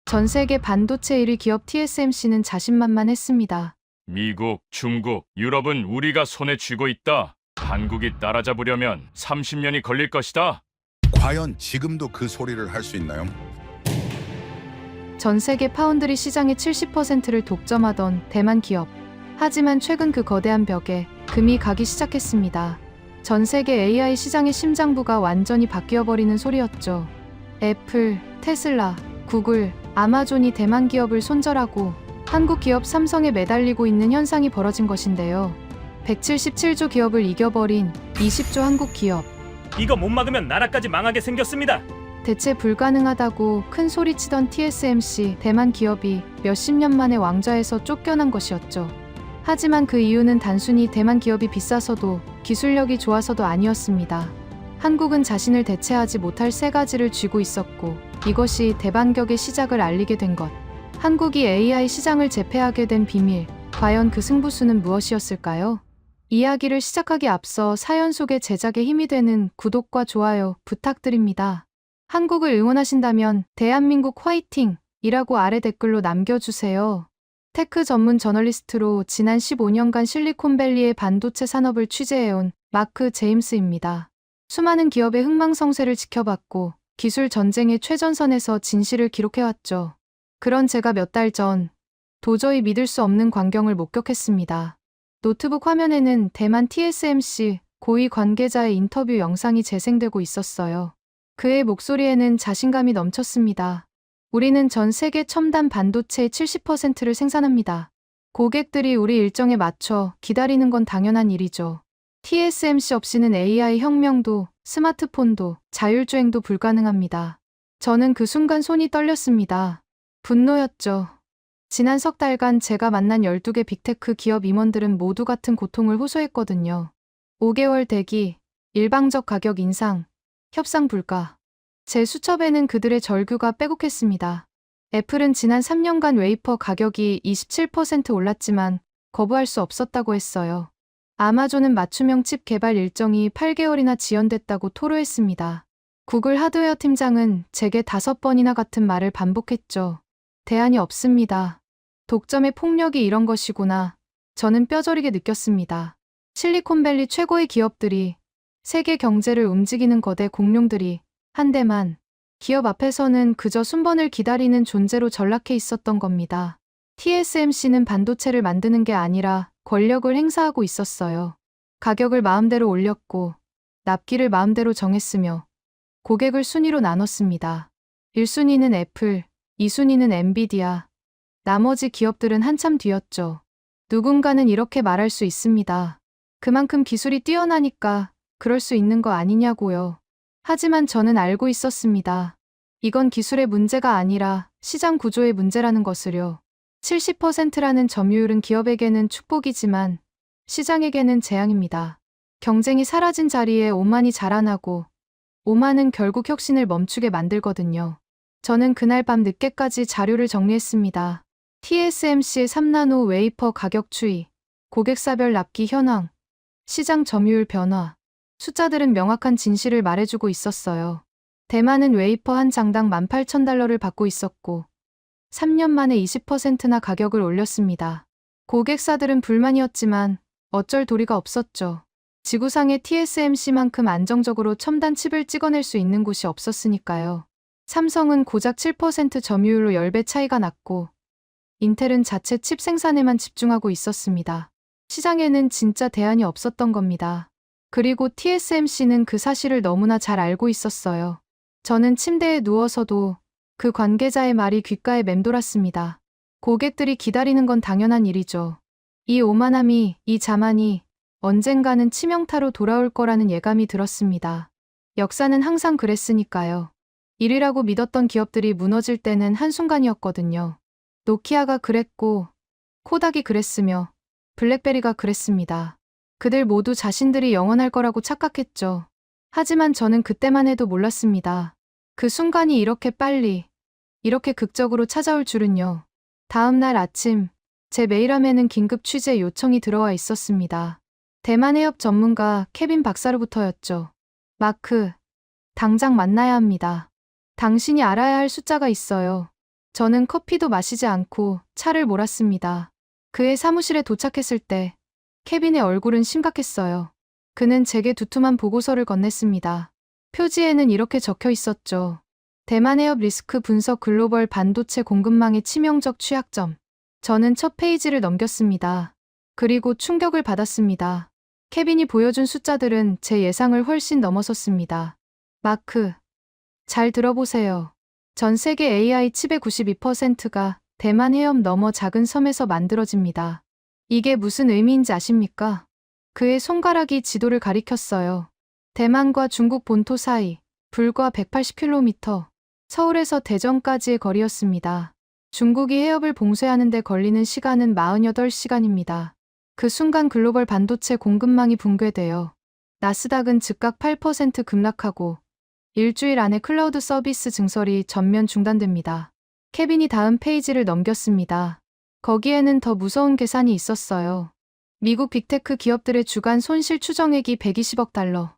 전 세계 반도체 1위 기업 TSMC는 자신만만했습니다. 미국, 중국, 유럽은 우리가 손에 쥐고 있다. 한국이 따라잡으려면 30년이 걸릴 것이다. 과연 지금도 그 소리를 할 수 있나요? 전 세계 파운드리 시장의 70%를 독점하던 대만 기업. 하지만 최근 그 거대한 벽에 금이 가기 시작했습니다. 전 세계 AI 시장의 심장부가 완전히 바뀌어버리는 소리였죠. 애플, 테슬라, 구글, 아마존이 대만 기업을 손절하고 한국 기업 삼성에 매달리고 있는 현상이 벌어진 것인데요. 177조 기업을 이겨버린 20조 한국 기업. 이거 못 막으면 나라까지 망하게 생겼습니다. 대체 불가능하다고 큰 소리치던 TSMC 대만 기업이 몇십 년 만에 왕좌에서 쫓겨난 것이었죠. 하지만 그 이유는 단순히 대만 기업이 비싸서도 기술력이 좋아서도 아니었습니다. 한국은 자신을 대체하지 못할 세 가지를 쥐고 있었고 이것이 대반격의 시작을 알리게 된 것. 한국이 AI 시장을 제패하게 된 비밀. 과연 그 승부수는 무엇이었을까요? 이야기를 시작하기 앞서 사연 속의 제작에 힘이 되는 구독과 좋아요 부탁드립니다. 한국을 응원하신다면 대한민국 화이팅! 이라고 아래 댓글로 남겨주세요. 테크 전문 저널리스트로 지난 15년간 실리콘밸리의 반도체 산업을 취재해온 마크 제임스입니다. 수많은 기업의 흥망성쇠를 지켜봤고 기술 전쟁의 최전선에서 진실을 기록해왔죠. 그런 제가 몇 달 전 도저히 믿을 수 없는 광경을 목격했습니다. 노트북 화면에는 대만 TSMC 고위 관계자의 인터뷰 영상이 재생되고 있었어요. 그의 목소리에는 자신감이 넘쳤습니다. 우리는 전 세계 첨단 반도체의 70%를 생산합니다. 고객들이 우리 일정에 맞춰 기다리는 건 당연한 일이죠. TSMC 없이는 AI 혁명도, 스마트폰도, 자율주행도 불가능합니다. 저는 그 순간 손이 떨렸습니다. 분노였죠. 지난 석 달간 제가 만난 12개 빅테크 기업 임원들은 모두 같은 고통을 호소했거든요. 5개월 대기, 일방적 가격 인상, 협상 불가. 제 수첩에는 그들의 절규가 빼곡했습니다. 애플은 지난 3년간 웨이퍼 가격이 27% 올랐지만 거부할 수 없었다고 했어요. 아마존은 맞춤형 칩 개발 일정이 8개월이나 지연됐다고 토로했습니다. 구글 하드웨어 팀장은 제게 5번이나 같은 말을 반복했죠. 대안이 없습니다. 독점의 폭력이 이런 것이구나. 저는 뼈저리게 느꼈습니다. 실리콘밸리 최고의 기업들이, 세계 경제를 움직이는 거대 공룡들이 한데만 기업 앞에서는 그저 순번을 기다리는 존재로 전락해 있었던 겁니다. TSMC는 반도체를 만드는 게 아니라 권력을 행사하고 있었어요. 가격을 마음대로 올렸고 납기를 마음대로 정했으며 고객을 순위로 나눴습니다. 1순위는 애플, 2순위는 엔비디아, 나머지 기업들은 한참 뒤였죠. 누군가는 이렇게 말할 수 있습니다. 그만큼 기술이 뛰어나니까 그럴 수 있는 거 아니냐고요. 하지만 저는 알고 있었습니다. 이건 기술의 문제가 아니라 시장 구조의 문제라는 것을요. 70%라는 점유율은 기업에게는 축복이지만 시장에게는 재앙입니다. 경쟁이 사라진 자리에 오만이 자라나고 오만은 결국 혁신을 멈추게 만들거든요. 저는 그날 밤 늦게까지 자료를 정리했습니다. TSMC의 3나노 웨이퍼 가격 추이, 고객사별 납기 현황, 시장 점유율 변화. 숫자들은 명확한 진실을 말해주고 있었어요. 대만은 웨이퍼 한 장당 18,000달러를 받고 있었고 3년 만에 20%나 가격을 올렸습니다. 고객사들은 불만이었지만 어쩔 도리가 없었죠. 지구상에 TSMC만큼 안정적으로 첨단 칩을 찍어낼 수 있는 곳이 없었으니까요. 삼성은 고작 7% 점유율로 10배 차이가 났고 인텔은 자체 칩 생산에만 집중하고 있었습니다. 시장에는 진짜 대안이 없었던 겁니다. 그리고 TSMC는 그 사실을 너무나 잘 알고 있었어요. 저는 침대에 누워서도 그 관계자의 말이 귓가에 맴돌았습니다. 고객들이 기다리는 건 당연한 일이죠. 이 오만함이, 이 자만이 언젠가는 치명타로 돌아올 거라는 예감이 들었습니다. 역사는 항상 그랬으니까요. 1위라고 믿었던 기업들이 무너질 때는 한순간이었거든요. 노키아가 그랬고, 코닥이 그랬으며, 블랙베리가 그랬습니다. 그들 모두 자신들이 영원할 거라고 착각했죠. 하지만 저는 그때만 해도 몰랐습니다. 그 순간이 이렇게 빨리, 이렇게 극적으로 찾아올 줄은요. 다음 날 아침, 제 메일함에는 긴급 취재 요청이 들어와 있었습니다. 대만 해협 전문가 케빈 박사로부터였죠. 마크, 당장 만나야 합니다. 당신이 알아야 할 숫자가 있어요. 저는 커피도 마시지 않고 차를 몰았습니다. 그의 사무실에 도착했을 때 케빈의 얼굴은 심각했어요. 그는 제게 두툼한 보고서를 건넸습니다. 표지에는 이렇게 적혀 있었죠. 대만 해협 리스크 분석 글로벌 반도체 공급망의 치명적 취약점. 저는 첫 페이지를 넘겼습니다. 그리고 충격을 받았습니다. 케빈이 보여준 숫자들은 제 예상을 훨씬 넘어섰습니다. 마크, 잘 들어보세요. 전 세계 AI 칩의 92%가 대만 해협 너머 작은 섬에서 만들어집니다. 이게 무슨 의미인지 아십니까? 그의 손가락이 지도를 가리켰어요. 대만과 중국 본토 사이, 불과 180km, 서울에서 대전까지의 거리였습니다. 중국이 해협을 봉쇄하는 데 걸리는 시간은 48시간입니다. 그 순간 글로벌 반도체 공급망이 붕괴되어 나스닥은 즉각 8% 급락하고 일주일 안에 클라우드 서비스 증설이 전면 중단됩니다. 케빈이 다음 페이지를 넘겼습니다. 거기에는 더 무서운 계산이 있었어요. 미국 빅테크 기업들의 주간 손실 추정액이 120억 달러.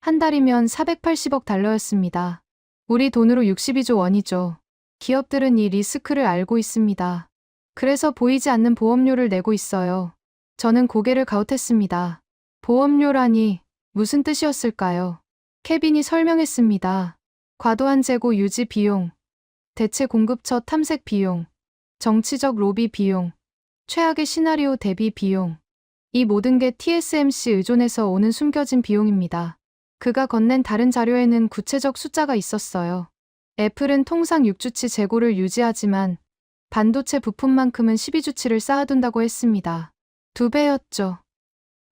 한 달이면 480억 달러였습니다. 우리 돈으로 62조 원이죠. 기업들은 이 리스크를 알고 있습니다. 그래서 보이지 않는 보험료를 내고 있어요. 저는 고개를 가웃했습니다. 보험료라니 무슨 뜻이었을까요? 케빈이 설명했습니다. 과도한 재고 유지 비용, 대체 공급처 탐색 비용, 정치적 로비 비용, 최악의 시나리오 대비 비용. 이 모든 게 TSMC 의존에서 오는 숨겨진 비용입니다. 그가 건넨 다른 자료에는 구체적 숫자가 있었어요. 애플은 통상 6주치 재고를 유지하지만 반도체 부품만큼은 12주치를 쌓아둔다고 했습니다. 2배였죠.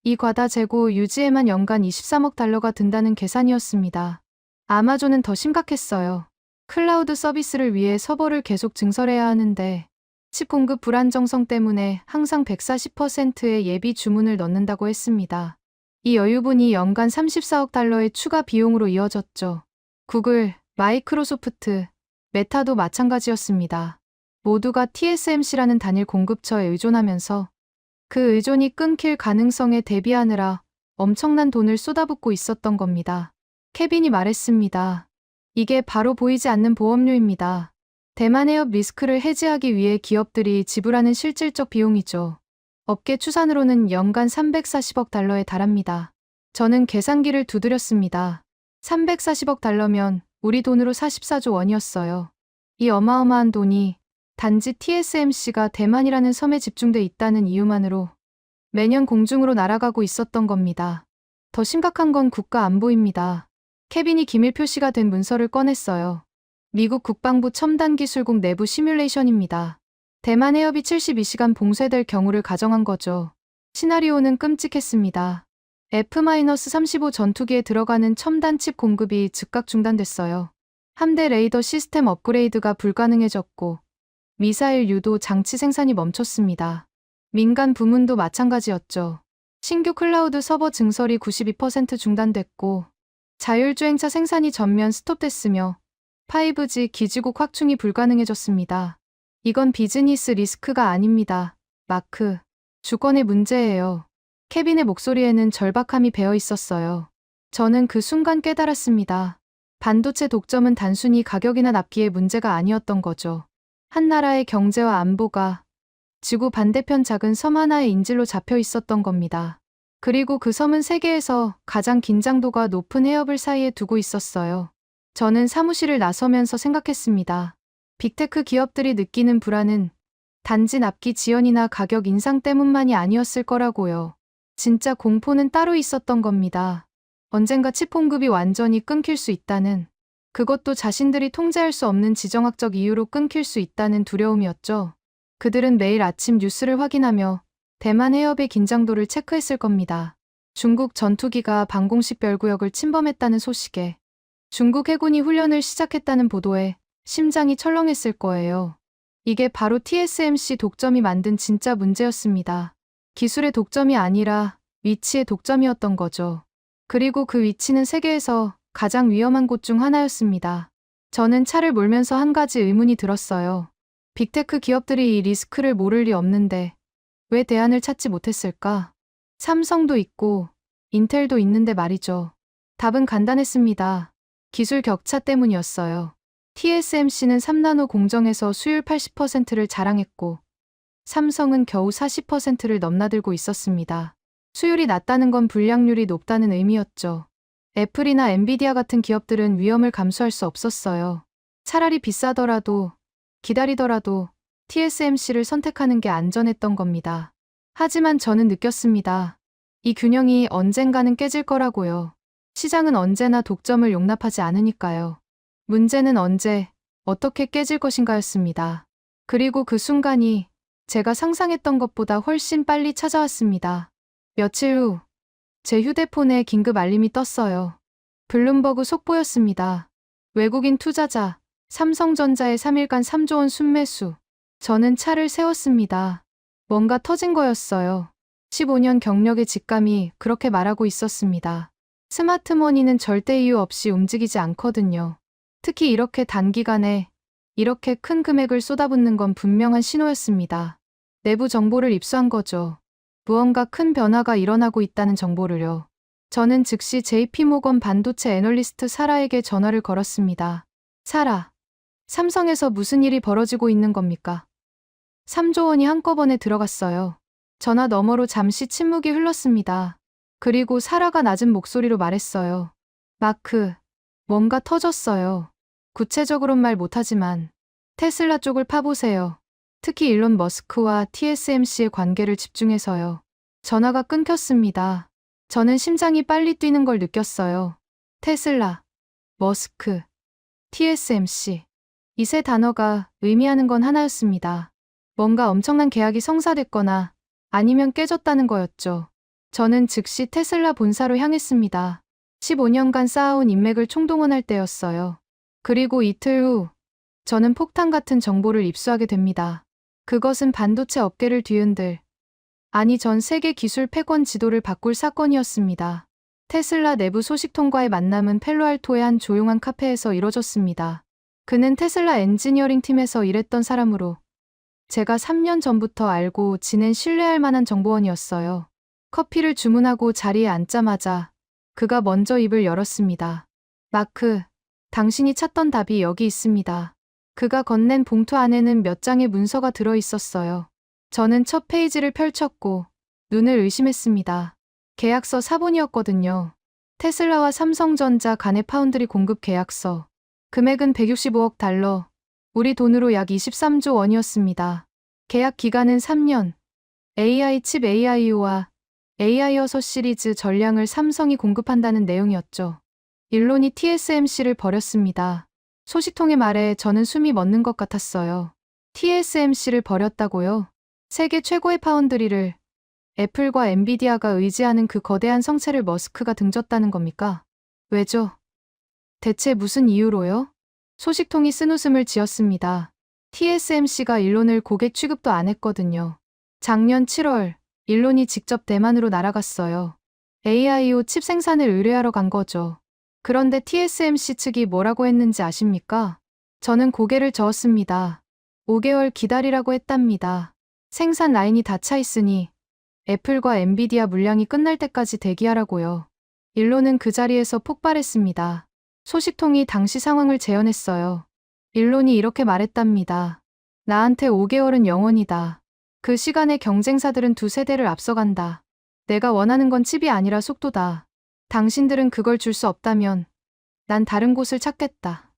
이 과다 재고 유지에만 연간 23억 달러가 든다는 계산이었습니다. 아마존은 더 심각했어요. 클라우드 서비스를 위해 서버를 계속 증설해야 하는데 칩 공급 불안정성 때문에 항상 140%의 예비 주문을 넣는다고 했습니다. 이 여유분이 연간 34억 달러의 추가 비용으로 이어졌죠. 구글, 마이크로소프트, 메타도 마찬가지였습니다. 모두가 TSMC라는 단일 공급처에 의존하면서 그 의존이 끊길 가능성에 대비하느라 엄청난 돈을 쏟아붓고 있었던 겁니다. 케빈이 말했습니다. 이게 바로 보이지 않는 보험료입니다. 대만 해협 리스크를 해지하기 위해 기업들이 지불하는 실질적 비용이죠. 업계 추산으로는 연간 340억 달러에 달합니다. 저는 계산기를 두드렸습니다. 340억 달러면 우리 돈으로 44조 원이었어요. 이 어마어마한 돈이 단지 TSMC가 대만이라는 섬에 집중돼 있다는 이유만으로 매년 공중으로 날아가고 있었던 겁니다. 더 심각한 건 국가 안보입니다. 케빈이 기밀 표시가 된 문서를 꺼냈어요. 미국 국방부 첨단기술국 내부 시뮬레이션입니다. 대만 해협이 72시간 봉쇄될 경우를 가정한 거죠. 시나리오는 끔찍했습니다. F-35 전투기에 들어가는 첨단 칩 공급이 즉각 중단됐어요. 함대 레이더 시스템 업그레이드가 불가능해졌고 미사일 유도 장치 생산이 멈췄습니다. 민간 부문도 마찬가지였죠. 신규 클라우드 서버 증설이 92% 중단됐고 자율주행차 생산이 전면 스톱됐으며 5G 기지국 확충이 불가능해졌습니다. 이건 비즈니스 리스크가 아닙니다. 마크. 주권의 문제예요. 케빈의 목소리에는 절박함이 배어 있었어요. 저는 그 순간 깨달았습니다. 반도체 독점은 단순히 가격이나 납기의 문제가 아니었던 거죠. 한 나라의 경제와 안보가 지구 반대편 작은 섬 하나의 인질로 잡혀 있었던 겁니다. 그리고 그 섬은 세계에서 가장 긴장도가 높은 해협을 사이에 두고 있었어요. 저는 사무실을 나서면서 생각했습니다. 빅테크 기업들이 느끼는 불안은 단지 납기 지연이나 가격 인상 때문만이 아니었을 거라고요. 진짜 공포는 따로 있었던 겁니다. 언젠가 칩 공급이 완전히 끊길 수 있다는, 그것도 자신들이 통제할 수 없는 지정학적 이유로 끊길 수 있다는 두려움이었죠. 그들은 매일 아침 뉴스를 확인하며 대만 해협의 긴장도를 체크했을 겁니다. 중국 전투기가 방공식 별구역을 침범했다는 소식에, 중국 해군이 훈련을 시작했다는 보도에 심장이 철렁했을 거예요. 이게 바로 TSMC 독점이 만든 진짜 문제였습니다. 기술의 독점이 아니라 위치의 독점이었던 거죠. 그리고 그 위치는 세계에서 가장 위험한 곳 중 하나였습니다. 저는 차를 몰면서 한 가지 의문이 들었어요. 빅테크 기업들이 이 리스크를 모를 리 없는데 왜 대안을 찾지 못했을까? 삼성도 있고 인텔도 있는데 말이죠. 답은 간단했습니다. 기술 격차 때문이었어요. TSMC는 3나노 공정에서 수율 80%를 자랑했고 삼성은 겨우 40%를 넘나들고 있었습니다. 수율이 낮다는 건 불량률이 높다는 의미였죠. 애플이나 엔비디아 같은 기업들은 위험을 감수할 수 없었어요. 차라리 비싸더라도 기다리더라도 TSMC를 선택하는 게 안전했던 겁니다. 하지만 저는 느꼈습니다. 이 균형이 언젠가는 깨질 거라고요. 시장은 언제나 독점을 용납하지 않으니까요. 문제는 언제, 어떻게 깨질 것인가였습니다. 그리고 그 순간이 제가 상상했던 것보다 훨씬 빨리 찾아왔습니다. 며칠 후, 제 휴대폰에 긴급 알림이 떴어요. 블룸버그 속보였습니다. 외국인 투자자, 삼성전자의 3일간 3조 원 순매수. 저는 차를 세웠습니다. 뭔가 터진 거였어요. 15년 경력의 직감이 그렇게 말하고 있었습니다. 스마트머니는 절대 이유 없이 움직이지 않거든요. 특히 이렇게 단기간에 이렇게 큰 금액을 쏟아붓는 건 분명한 신호였습니다. 내부 정보를 입수한 거죠. 무언가 큰 변화가 일어나고 있다는 정보를요. 저는 즉시 JP모건 반도체 애널리스트 사라에게 전화를 걸었습니다. 사라, 삼성에서 무슨 일이 벌어지고 있는 겁니까? 3조 원이 한꺼번에 들어갔어요. 전화 너머로 잠시 침묵이 흘렀습니다. 그리고 사라가 낮은 목소리로 말했어요. 마크, 뭔가 터졌어요. 구체적으론 말 못하지만 테슬라 쪽을 파보세요. 특히 일론 머스크와 TSMC의 관계를 집중해서요. 전화가 끊겼습니다. 저는 심장이 빨리 뛰는 걸 느꼈어요. 테슬라, 머스크, TSMC. 이 세 단어가 의미하는 건 하나였습니다. 뭔가 엄청난 계약이 성사됐거나 아니면 깨졌다는 거였죠. 저는 즉시 테슬라 본사로 향했습니다. 15년간 쌓아온 인맥을 총동원할 때였어요. 그리고 이틀 후, 저는 폭탄 같은 정보를 입수하게 됩니다. 그것은 반도체 업계를 뒤흔들, 아니 전 세계 기술 패권 지도를 바꿀 사건이었습니다. 테슬라 내부 소식통과의 만남은 펠로알토의 한 조용한 카페에서 이뤄졌습니다. 그는 테슬라 엔지니어링 팀에서 일했던 사람으로 제가 3년 전부터 알고 지낸 신뢰할 만한 정보원이었어요. 커피를 주문하고 자리에 앉자마자 그가 먼저 입을 열었습니다. 마크, 당신이 찾던 답이 여기 있습니다. 그가 건넨 봉투 안에는 몇 장의 문서가 들어 있었어요. 저는 첫 페이지를 펼쳤고 눈을 의심했습니다. 계약서 사본이었거든요. 테슬라와 삼성전자 간의 파운드리 공급 계약서. 금액은 165억 달러, 우리 돈으로 약 23조 원이었습니다. 계약 기간은 3년. AI 칩 AIO와 AI6 시리즈 전량을 삼성이 공급한다는 내용이었죠. 일론이 TSMC를 버렸습니다. 소식통의 말에 저는 숨이 멎는 것 같았어요. TSMC를 버렸다고요? 세계 최고의 파운드리를 애플과 엔비디아가 의지하는 그 거대한 성체를 머스크가 등졌다는 겁니까? 왜죠? 대체 무슨 이유로요? 소식통이 쓴웃음을 지었습니다. TSMC가 일론을 고객 취급도 안 했거든요. 작년 7월, 일론이 직접 대만으로 날아갔어요. AIO 칩 생산을 의뢰하러 간 거죠. 그런데 TSMC 측이 뭐라고 했는지 아십니까? 저는 고개를 저었습니다. 5개월 기다리라고 했답니다. 생산 라인이 다 차 있으니 애플과 엔비디아 물량이 끝날 때까지 대기하라고요. 일론은 그 자리에서 폭발했습니다. 소식통이 당시 상황을 재현했어요. 일론이 이렇게 말했답니다. 나한테 5개월은 영원이다. 그 시간에 경쟁사들은 2세대를 앞서간다. 내가 원하는 건 칩이 아니라 속도다. 당신들은 그걸 줄 수 없다면 난 다른 곳을 찾겠다.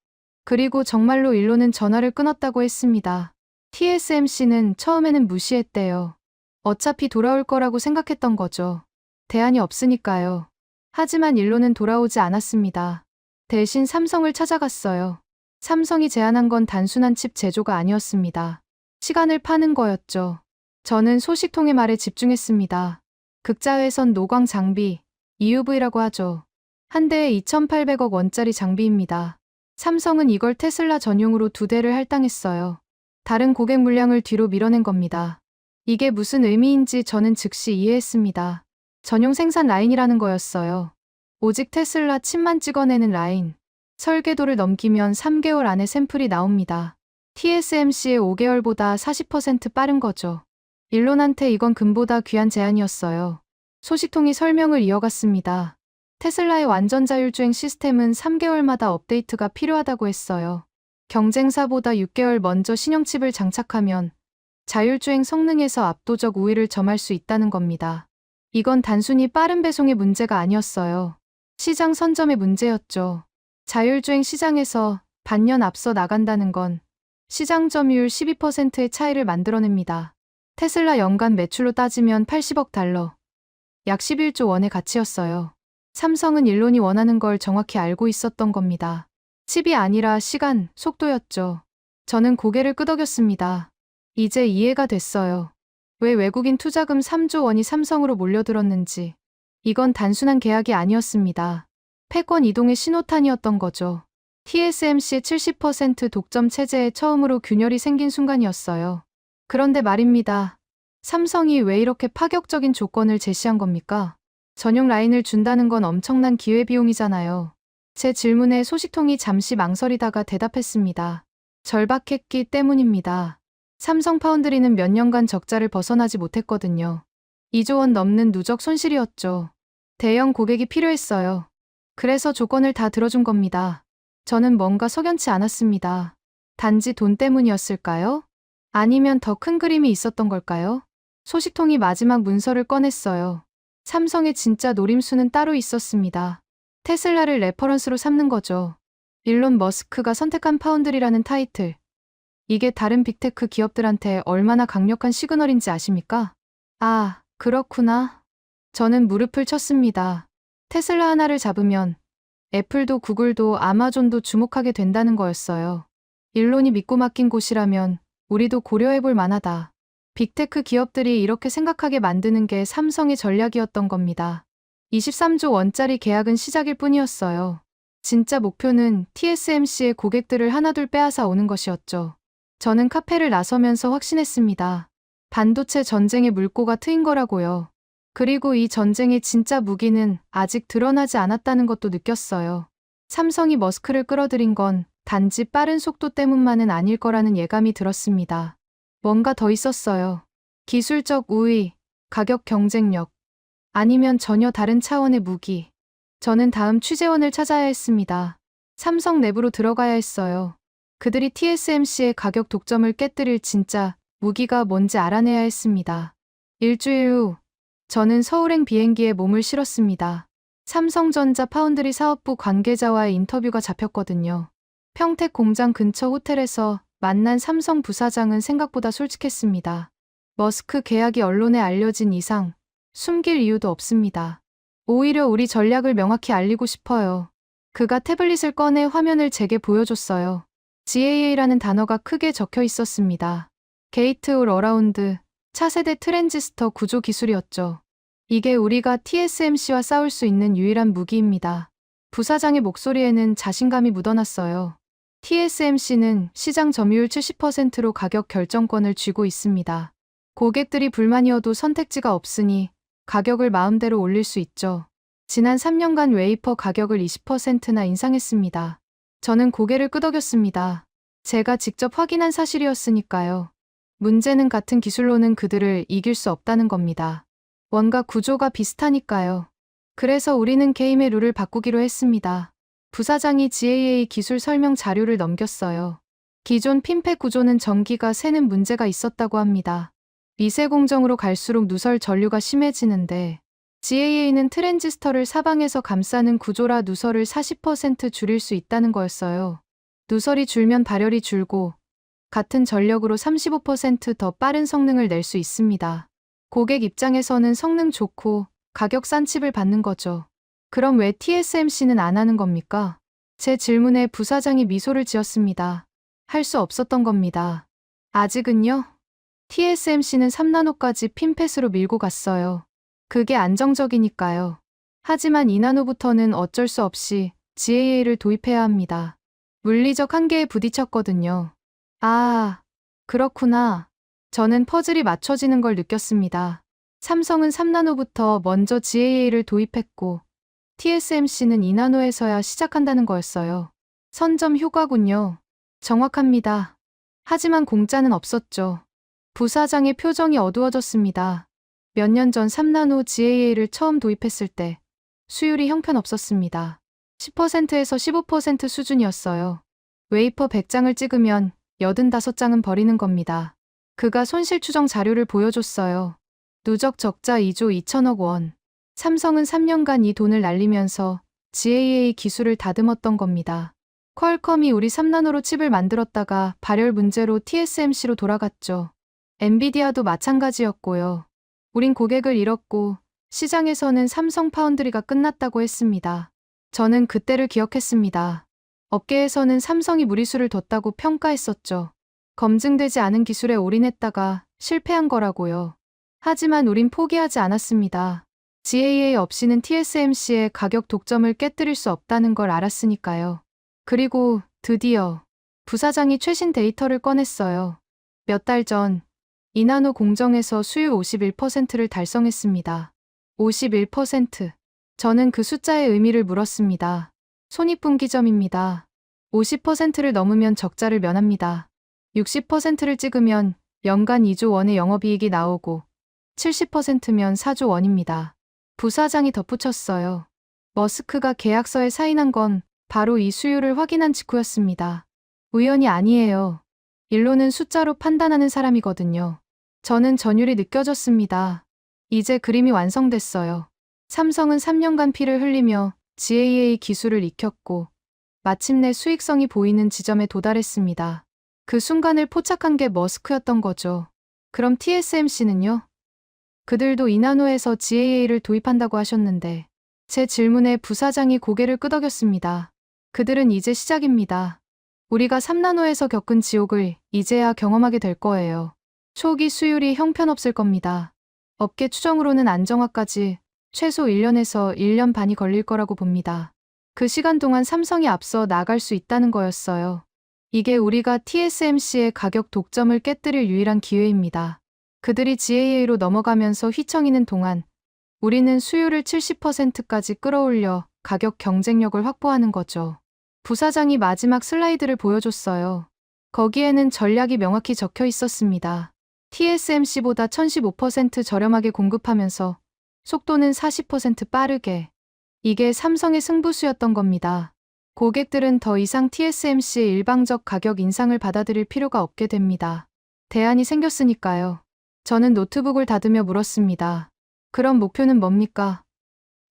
그리고 정말로 일론은 전화를 끊었다고 했습니다. TSMC는 처음에는 무시했대요. 어차피 돌아올 거라고 생각했던 거죠. 대안이 없으니까요. 하지만 일론은 돌아오지 않았습니다. 대신 삼성을 찾아갔어요. 삼성이 제안한 건 단순한 칩 제조가 아니었습니다. 시간을 파는 거였죠. 저는 소식통의 말에 집중했습니다. 극자회선 노광 장비, EUV라고 하죠. 한 대에 2,800억 원짜리 장비입니다. 삼성은 이걸 테슬라 전용으로 2대를 할당했어요. 다른 고객 물량을 뒤로 밀어낸 겁니다. 이게 무슨 의미인지 저는 즉시 이해했습니다. 전용 생산 라인이라는 거였어요. 오직 테슬라 칩만 찍어내는 라인. 설계도를 넘기면 3개월 안에 샘플이 나옵니다. TSMC의 5개월보다 40% 빠른 거죠. 일론한테 이건 금보다 귀한 제안이었어요. 소식통이 설명을 이어갔습니다. 테슬라의 완전 자율주행 시스템은 3개월마다 업데이트가 필요하다고 했어요. 경쟁사보다 6개월 먼저 신형칩을 장착하면 자율주행 성능에서 압도적 우위를 점할 수 있다는 겁니다. 이건 단순히 빠른 배송의 문제가 아니었어요. 시장 선점의 문제였죠. 자율주행 시장에서 반년 앞서 나간다는 건 시장 점유율 12%의 차이를 만들어냅니다. 테슬라 연간 매출로 따지면 80억 달러, 약 11조 원의 가치였어요. 삼성은 일론이 원하는 걸 정확히 알고 있었던 겁니다. 칩이 아니라 시간, 속도였죠. 저는 고개를 끄덕였습니다. 이제 이해가 됐어요. 왜 외국인 투자금 3조 원이 삼성으로 몰려들었는지. 이건 단순한 계약이 아니었습니다. 패권 이동의 신호탄이었던 거죠. TSMC의 70% 독점 체제에 처음으로 균열이 생긴 순간이었어요. 그런데 말입니다. 삼성이 왜 이렇게 파격적인 조건을 제시한 겁니까? 전용 라인을 준다는 건 엄청난 기회비용이잖아요. 제 질문에 소식통이 잠시 망설이다가 대답했습니다. 절박했기 때문입니다. 삼성 파운드리는 몇 년간 적자를 벗어나지 못했거든요. 2조 원 넘는 누적 손실이었죠. 대형 고객이 필요했어요. 그래서 조건을 다 들어준 겁니다. 저는 뭔가 석연치 않았습니다. 단지 돈 때문이었을까요? 아니면 더 큰 그림이 있었던 걸까요? 소식통이 마지막 문서를 꺼냈어요. 삼성의 진짜 노림수는 따로 있었습니다. 테슬라를 레퍼런스로 삼는 거죠. 일론 머스크가 선택한 파운드리라는 타이틀. 이게 다른 빅테크 기업들한테 얼마나 강력한 시그널인지 아십니까? 아, 그렇구나. 저는 무릎을 쳤습니다. 테슬라 하나를 잡으면 애플도 구글도 아마존도 주목하게 된다는 거였어요. 일론이 믿고 맡긴 곳이라면 우리도 고려해볼 만하다. 빅테크 기업들이 이렇게 생각하게 만드는 게 삼성의 전략이었던 겁니다. 23조 원짜리 계약은 시작일 뿐이었어요. 진짜 목표는 TSMC의 고객들을 하나둘 빼앗아 오는 것이었죠. 저는 카페를 나서면서 확신했습니다. 반도체 전쟁의 물꼬가 트인 거라고요. 그리고 이 전쟁의 진짜 무기는 아직 드러나지 않았다는 것도 느꼈어요. 삼성이 머스크를 끌어들인 건 단지 빠른 속도 때문만은 아닐 거라는 예감이 들었습니다. 뭔가 더 있었어요. 기술적 우위, 가격 경쟁력, 아니면 전혀 다른 차원의 무기. 저는 다음 취재원을 찾아야 했습니다. 삼성 내부로 들어가야 했어요. 그들이 TSMC의 가격 독점을 깨뜨릴 진짜 무기가 뭔지 알아내야 했습니다. 일주일 후, 저는 서울행 비행기에 몸을 실었습니다. 삼성전자 파운드리 사업부 관계자와의 인터뷰가 잡혔거든요. 평택 공장 근처 호텔에서 만난 삼성 부사장은 생각보다 솔직했습니다. 머스크 계약이 언론에 알려진 이상 숨길 이유도 없습니다. 오히려 우리 전략을 명확히 알리고 싶어요. 그가 태블릿을 꺼내 화면을 제게 보여줬어요. GAA라는 단어가 크게 적혀 있었습니다. 게이트 올 어라운드, 차세대 트랜지스터 구조 기술이었죠. 이게 우리가 TSMC와 싸울 수 있는 유일한 무기입니다. 부사장의 목소리에는 자신감이 묻어났어요. TSMC는 시장 점유율 70%로 가격 결정권을 쥐고 있습니다. 고객들이 불만이어도 선택지가 없으니 가격을 마음대로 올릴 수 있죠. 지난 3년간 웨이퍼 가격을 20%나 인상했습니다. 저는 고개를 끄덕였습니다. 제가 직접 확인한 사실이었으니까요. 문제는 같은 기술로는 그들을 이길 수 없다는 겁니다. 원가 구조가 비슷하니까요. 그래서 우리는 게임의 룰을 바꾸기로 했습니다. 부사장이 GAA 기술 설명 자료를 넘겼어요. 기존 핀팩 구조는 전기가 새는 문제가 있었다고 합니다. 미세 공정으로 갈수록 누설 전류가 심해지는데 GAA는 트랜지스터를 사방에서 감싸는 구조라 누설을 40% 줄일 수 있다는 거였어요. 누설이 줄면 발열이 줄고 같은 전력으로 35% 더 빠른 성능을 낼 수 있습니다. 고객 입장에서는 성능 좋고 가격 싼 칩을 받는 거죠. 그럼 왜 TSMC는 안 하는 겁니까? 제 질문에 부사장이 미소를 지었습니다. 할 수 없었던 겁니다. 아직은요? TSMC는 3나노까지 핀펫으로 밀고 갔어요. 그게 안정적이니까요. 하지만 2나노부터는 어쩔 수 없이 GAA를 도입해야 합니다. 물리적 한계에 부딪혔거든요. 아, 그렇구나. 저는 퍼즐이 맞춰지는 걸 느꼈습니다. 삼성은 3나노부터 먼저 GAA를 도입했고 TSMC는 2나노에서야 시작한다는 거였어요. 선점 효과군요. 정확합니다. 하지만 공짜는 없었죠. 부사장의 표정이 어두워졌습니다. 몇 년 전 3나노 GAA를 처음 도입했을 때 수율이 형편없었습니다. 10%에서 15% 수준이었어요. 웨이퍼 100장을 찍으면 85장은 버리는 겁니다. 그가 손실 추정 자료를 보여줬어요. 누적 적자 2조 2천억 원. 삼성은 3년간 이 돈을 날리면서 GAA 기술을 다듬었던 겁니다. 퀄컴이 우리 3나노로 칩을 만들었다가 발열 문제로 TSMC로 돌아갔죠. 엔비디아도 마찬가지였고요. 우린 고객을 잃었고 시장에서는 삼성 파운드리가 끝났다고 했습니다. 저는 그때를 기억했습니다. 업계에서는 삼성이 무리수를 뒀다고 평가했었죠. 검증되지 않은 기술에 올인했다가 실패한 거라고요. 하지만 우린 포기하지 않았습니다. GAA 없이는 TSMC의 가격 독점을 깨뜨릴 수 없다는 걸 알았으니까요. 그리고 드디어 부사장이 최신 데이터를 꺼냈어요. 몇 달 전 이나노 공정에서 수율 51%를 달성했습니다. 51%. 저는 그 숫자의 의미를 물었습니다. 손익분기점입니다. 50%를 넘으면 적자를 면합니다. 60%를 찍으면 연간 2조 원의 영업이익이 나오고 70%면 4조 원입니다. 부사장이 덧붙였어요. 머스크가 계약서에 사인한 건 바로 이 수율을 확인한 직후였습니다. 우연이 아니에요. 일로는 숫자로 판단하는 사람이거든요. 저는 전율이 느껴졌습니다. 이제 그림이 완성됐어요. 삼성은 3년간 피를 흘리며 GAA 기술을 익혔고 마침내 수익성이 보이는 지점에 도달했습니다. 그 순간을 포착한 게 머스크였던 거죠. 그럼 TSMC는요? 그들도 이나노에서 GAA를 도입한다고 하셨는데 제 질문에 부사장이 고개를 끄덕였습니다. 그들은 이제 시작입니다. 우리가 3나노에서 겪은 지옥을 이제야 경험하게 될 거예요. 초기 수율이 형편없을 겁니다. 업계 추정으로는 안정화까지 최소 1년에서 1년 반이 걸릴 거라고 봅니다. 그 시간 동안 삼성이 앞서 나갈 수 있다는 거였어요. 이게 우리가 TSMC의 가격 독점을 깨뜨릴 유일한 기회입니다. 그들이 GAA로 넘어가면서 휘청이는 동안 우리는 수율을 70%까지 끌어올려 가격 경쟁력을 확보하는 거죠. 부사장이 마지막 슬라이드를 보여줬어요. 거기에는 전략이 명확히 적혀 있었습니다. TSMC보다 1015% 저렴하게 공급하면서 속도는 40% 빠르게. 이게 삼성의 승부수였던 겁니다. 고객들은 더 이상 TSMC의 일방적 가격 인상을 받아들일 필요가 없게 됩니다. 대안이 생겼으니까요. 저는 노트북을 닫으며 물었습니다. 그럼 목표는 뭡니까?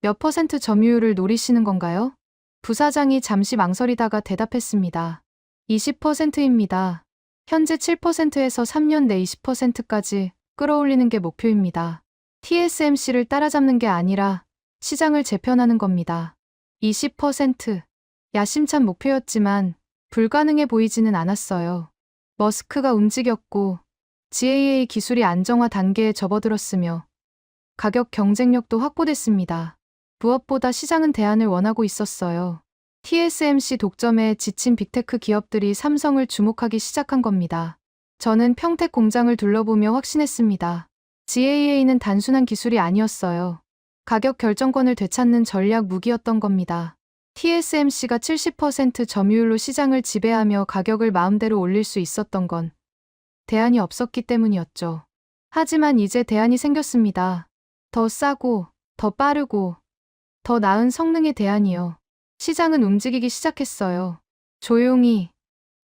몇 퍼센트 점유율을 노리시는 건가요? 부사장이 잠시 망설이다가 대답했습니다. 20%입니다. 현재 7%에서 3년 내 20%까지 끌어올리는 게 목표입니다. TSMC를 따라잡는 게 아니라 시장을 재편하는 겁니다. 20%. 야심찬 목표였지만 불가능해 보이지는 않았어요. 머스크가 움직였고 GAA 기술이 안정화 단계에 접어들었으며 가격 경쟁력도 확보됐습니다. 무엇보다 시장은 대안을 원하고 있었어요. TSMC 독점에 지친 빅테크 기업들이 삼성을 주목하기 시작한 겁니다. 저는 평택 공장을 둘러보며 확신했습니다. GAA는 단순한 기술이 아니었어요. 가격 결정권을 되찾는 전략 무기였던 겁니다. TSMC가 70% 점유율로 시장을 지배하며 가격을 마음대로 올릴 수 있었던 건 대안이 없었기 때문이었죠. 하지만 이제 대안이 생겼습니다. 더 싸고, 더 빠르고, 더 나은 성능의 대안이요. 시장은 움직이기 시작했어요. 조용히,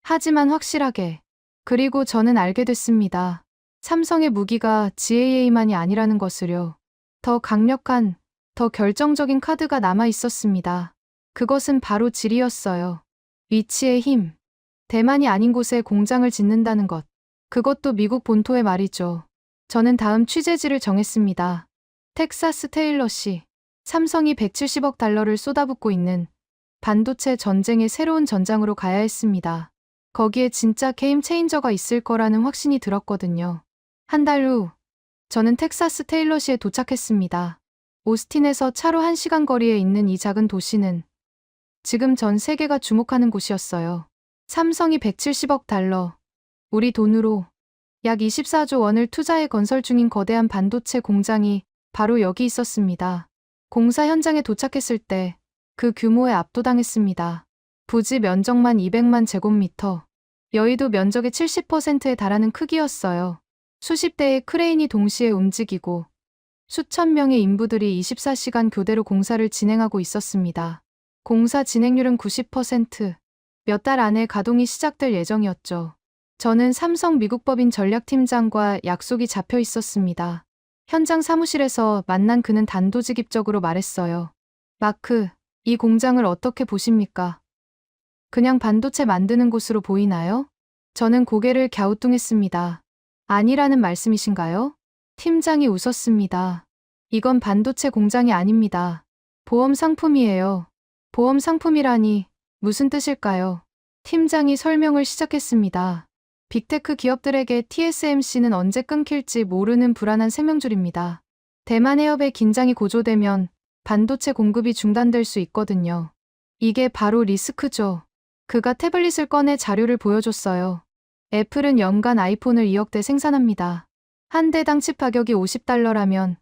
하지만 확실하게. 그리고 저는 알게 됐습니다. 삼성의 무기가 GAA만이 아니라는 것을요. 더 강력한, 더 결정적인 카드가 남아 있었습니다. 그것은 바로 질이었어요. 위치의 힘. 대만이 아닌 곳에 공장을 짓는다는 것. 그것도 미국 본토의 말이죠. 저는 다음 취재지를 정했습니다. 텍사스 테일러시. 삼성이 170억 달러를 쏟아붓고 있는 반도체 전쟁의 새로운 전장으로 가야 했습니다. 거기에 진짜 게임 체인저가 있을 거라는 확신이 들었거든요. 한 달 후, 저는 텍사스 테일러시에 도착했습니다. 오스틴에서 차로 1시간 거리에 있는 이 작은 도시는 지금 전 세계가 주목하는 곳이었어요. 삼성이 170억 달러, 우리 돈으로 약 24조 원을 투자해 건설 중인 거대한 반도체 공장이 바로 여기 있었습니다. 공사 현장에 도착했을 때 그 규모에 압도당했습니다. 부지 면적만 200만 제곱미터, 여의도 면적의 70%에 달하는 크기였어요. 수십 대의 크레인이 동시에 움직이고 수천 명의 인부들이 24시간 교대로 공사를 진행하고 있었습니다. 공사 진행률은 90%. 몇 달 안에 가동이 시작될 예정이었죠. 저는 삼성 미국법인 전략팀장과 약속이 잡혀 있었습니다. 현장 사무실에서 만난 그는 단도직입적으로 말했어요. 마크, 이 공장을 어떻게 보십니까? 그냥 반도체 만드는 곳으로 보이나요? 저는 고개를 갸우뚱했습니다. 아니라는 말씀이신가요? 팀장이 웃었습니다. 이건 반도체 공장이 아닙니다. 보험 상품이에요. 보험 상품이라니 무슨 뜻일까요? 팀장이 설명을 시작했습니다. 빅테크 기업들에게 TSMC는 언제 끊길지 모르는 불안한 생명줄입니다. 대만 해협의 긴장이 고조되면 반도체 공급이 중단될 수 있거든요. 이게 바로 리스크죠. 그가 태블릿을 꺼내 자료를 보여줬어요. 애플은 연간 아이폰을 2억 대 생산합니다. 한 대당 칩 가격이 $50라면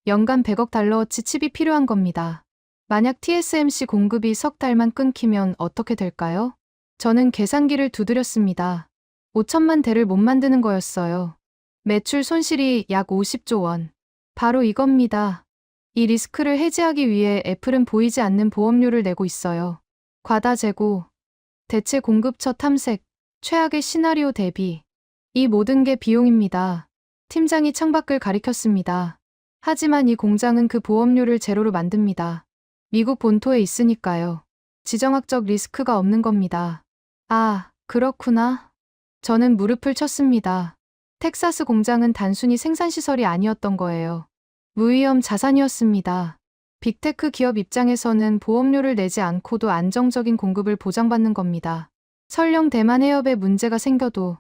연간 100억 달러어치 칩이 필요한 겁니다. 만약 TSMC 공급이 석 달만 끊기면 어떻게 될까요? 저는 계산기를 두드렸습니다. 5천만 대를 못 만드는 거였어요. 매출 손실이 약 50조 원. 바로 이겁니다. 이 리스크를 해지하기 위해 애플은 보이지 않는 보험료를 내고 있어요. 과다 재고, 대체 공급처 탐색, 최악의 시나리오 대비. 이 모든 게 비용입니다. 팀장이 창밖을 가리켰습니다. 하지만 이 공장은 그 보험료를 제로로 만듭니다. 미국 본토에 있으니까요. 지정학적 리스크가 없는 겁니다. 아, 그렇구나. 저는 무릎을 쳤습니다. 텍사스 공장은 단순히 생산시설이 아니었던 거예요. 무위험 자산이었습니다. 빅테크 기업 입장에서는 보험료를 내지 않고도 안정적인 공급을 보장받는 겁니다. 설령 대만 해협에 문제가 생겨도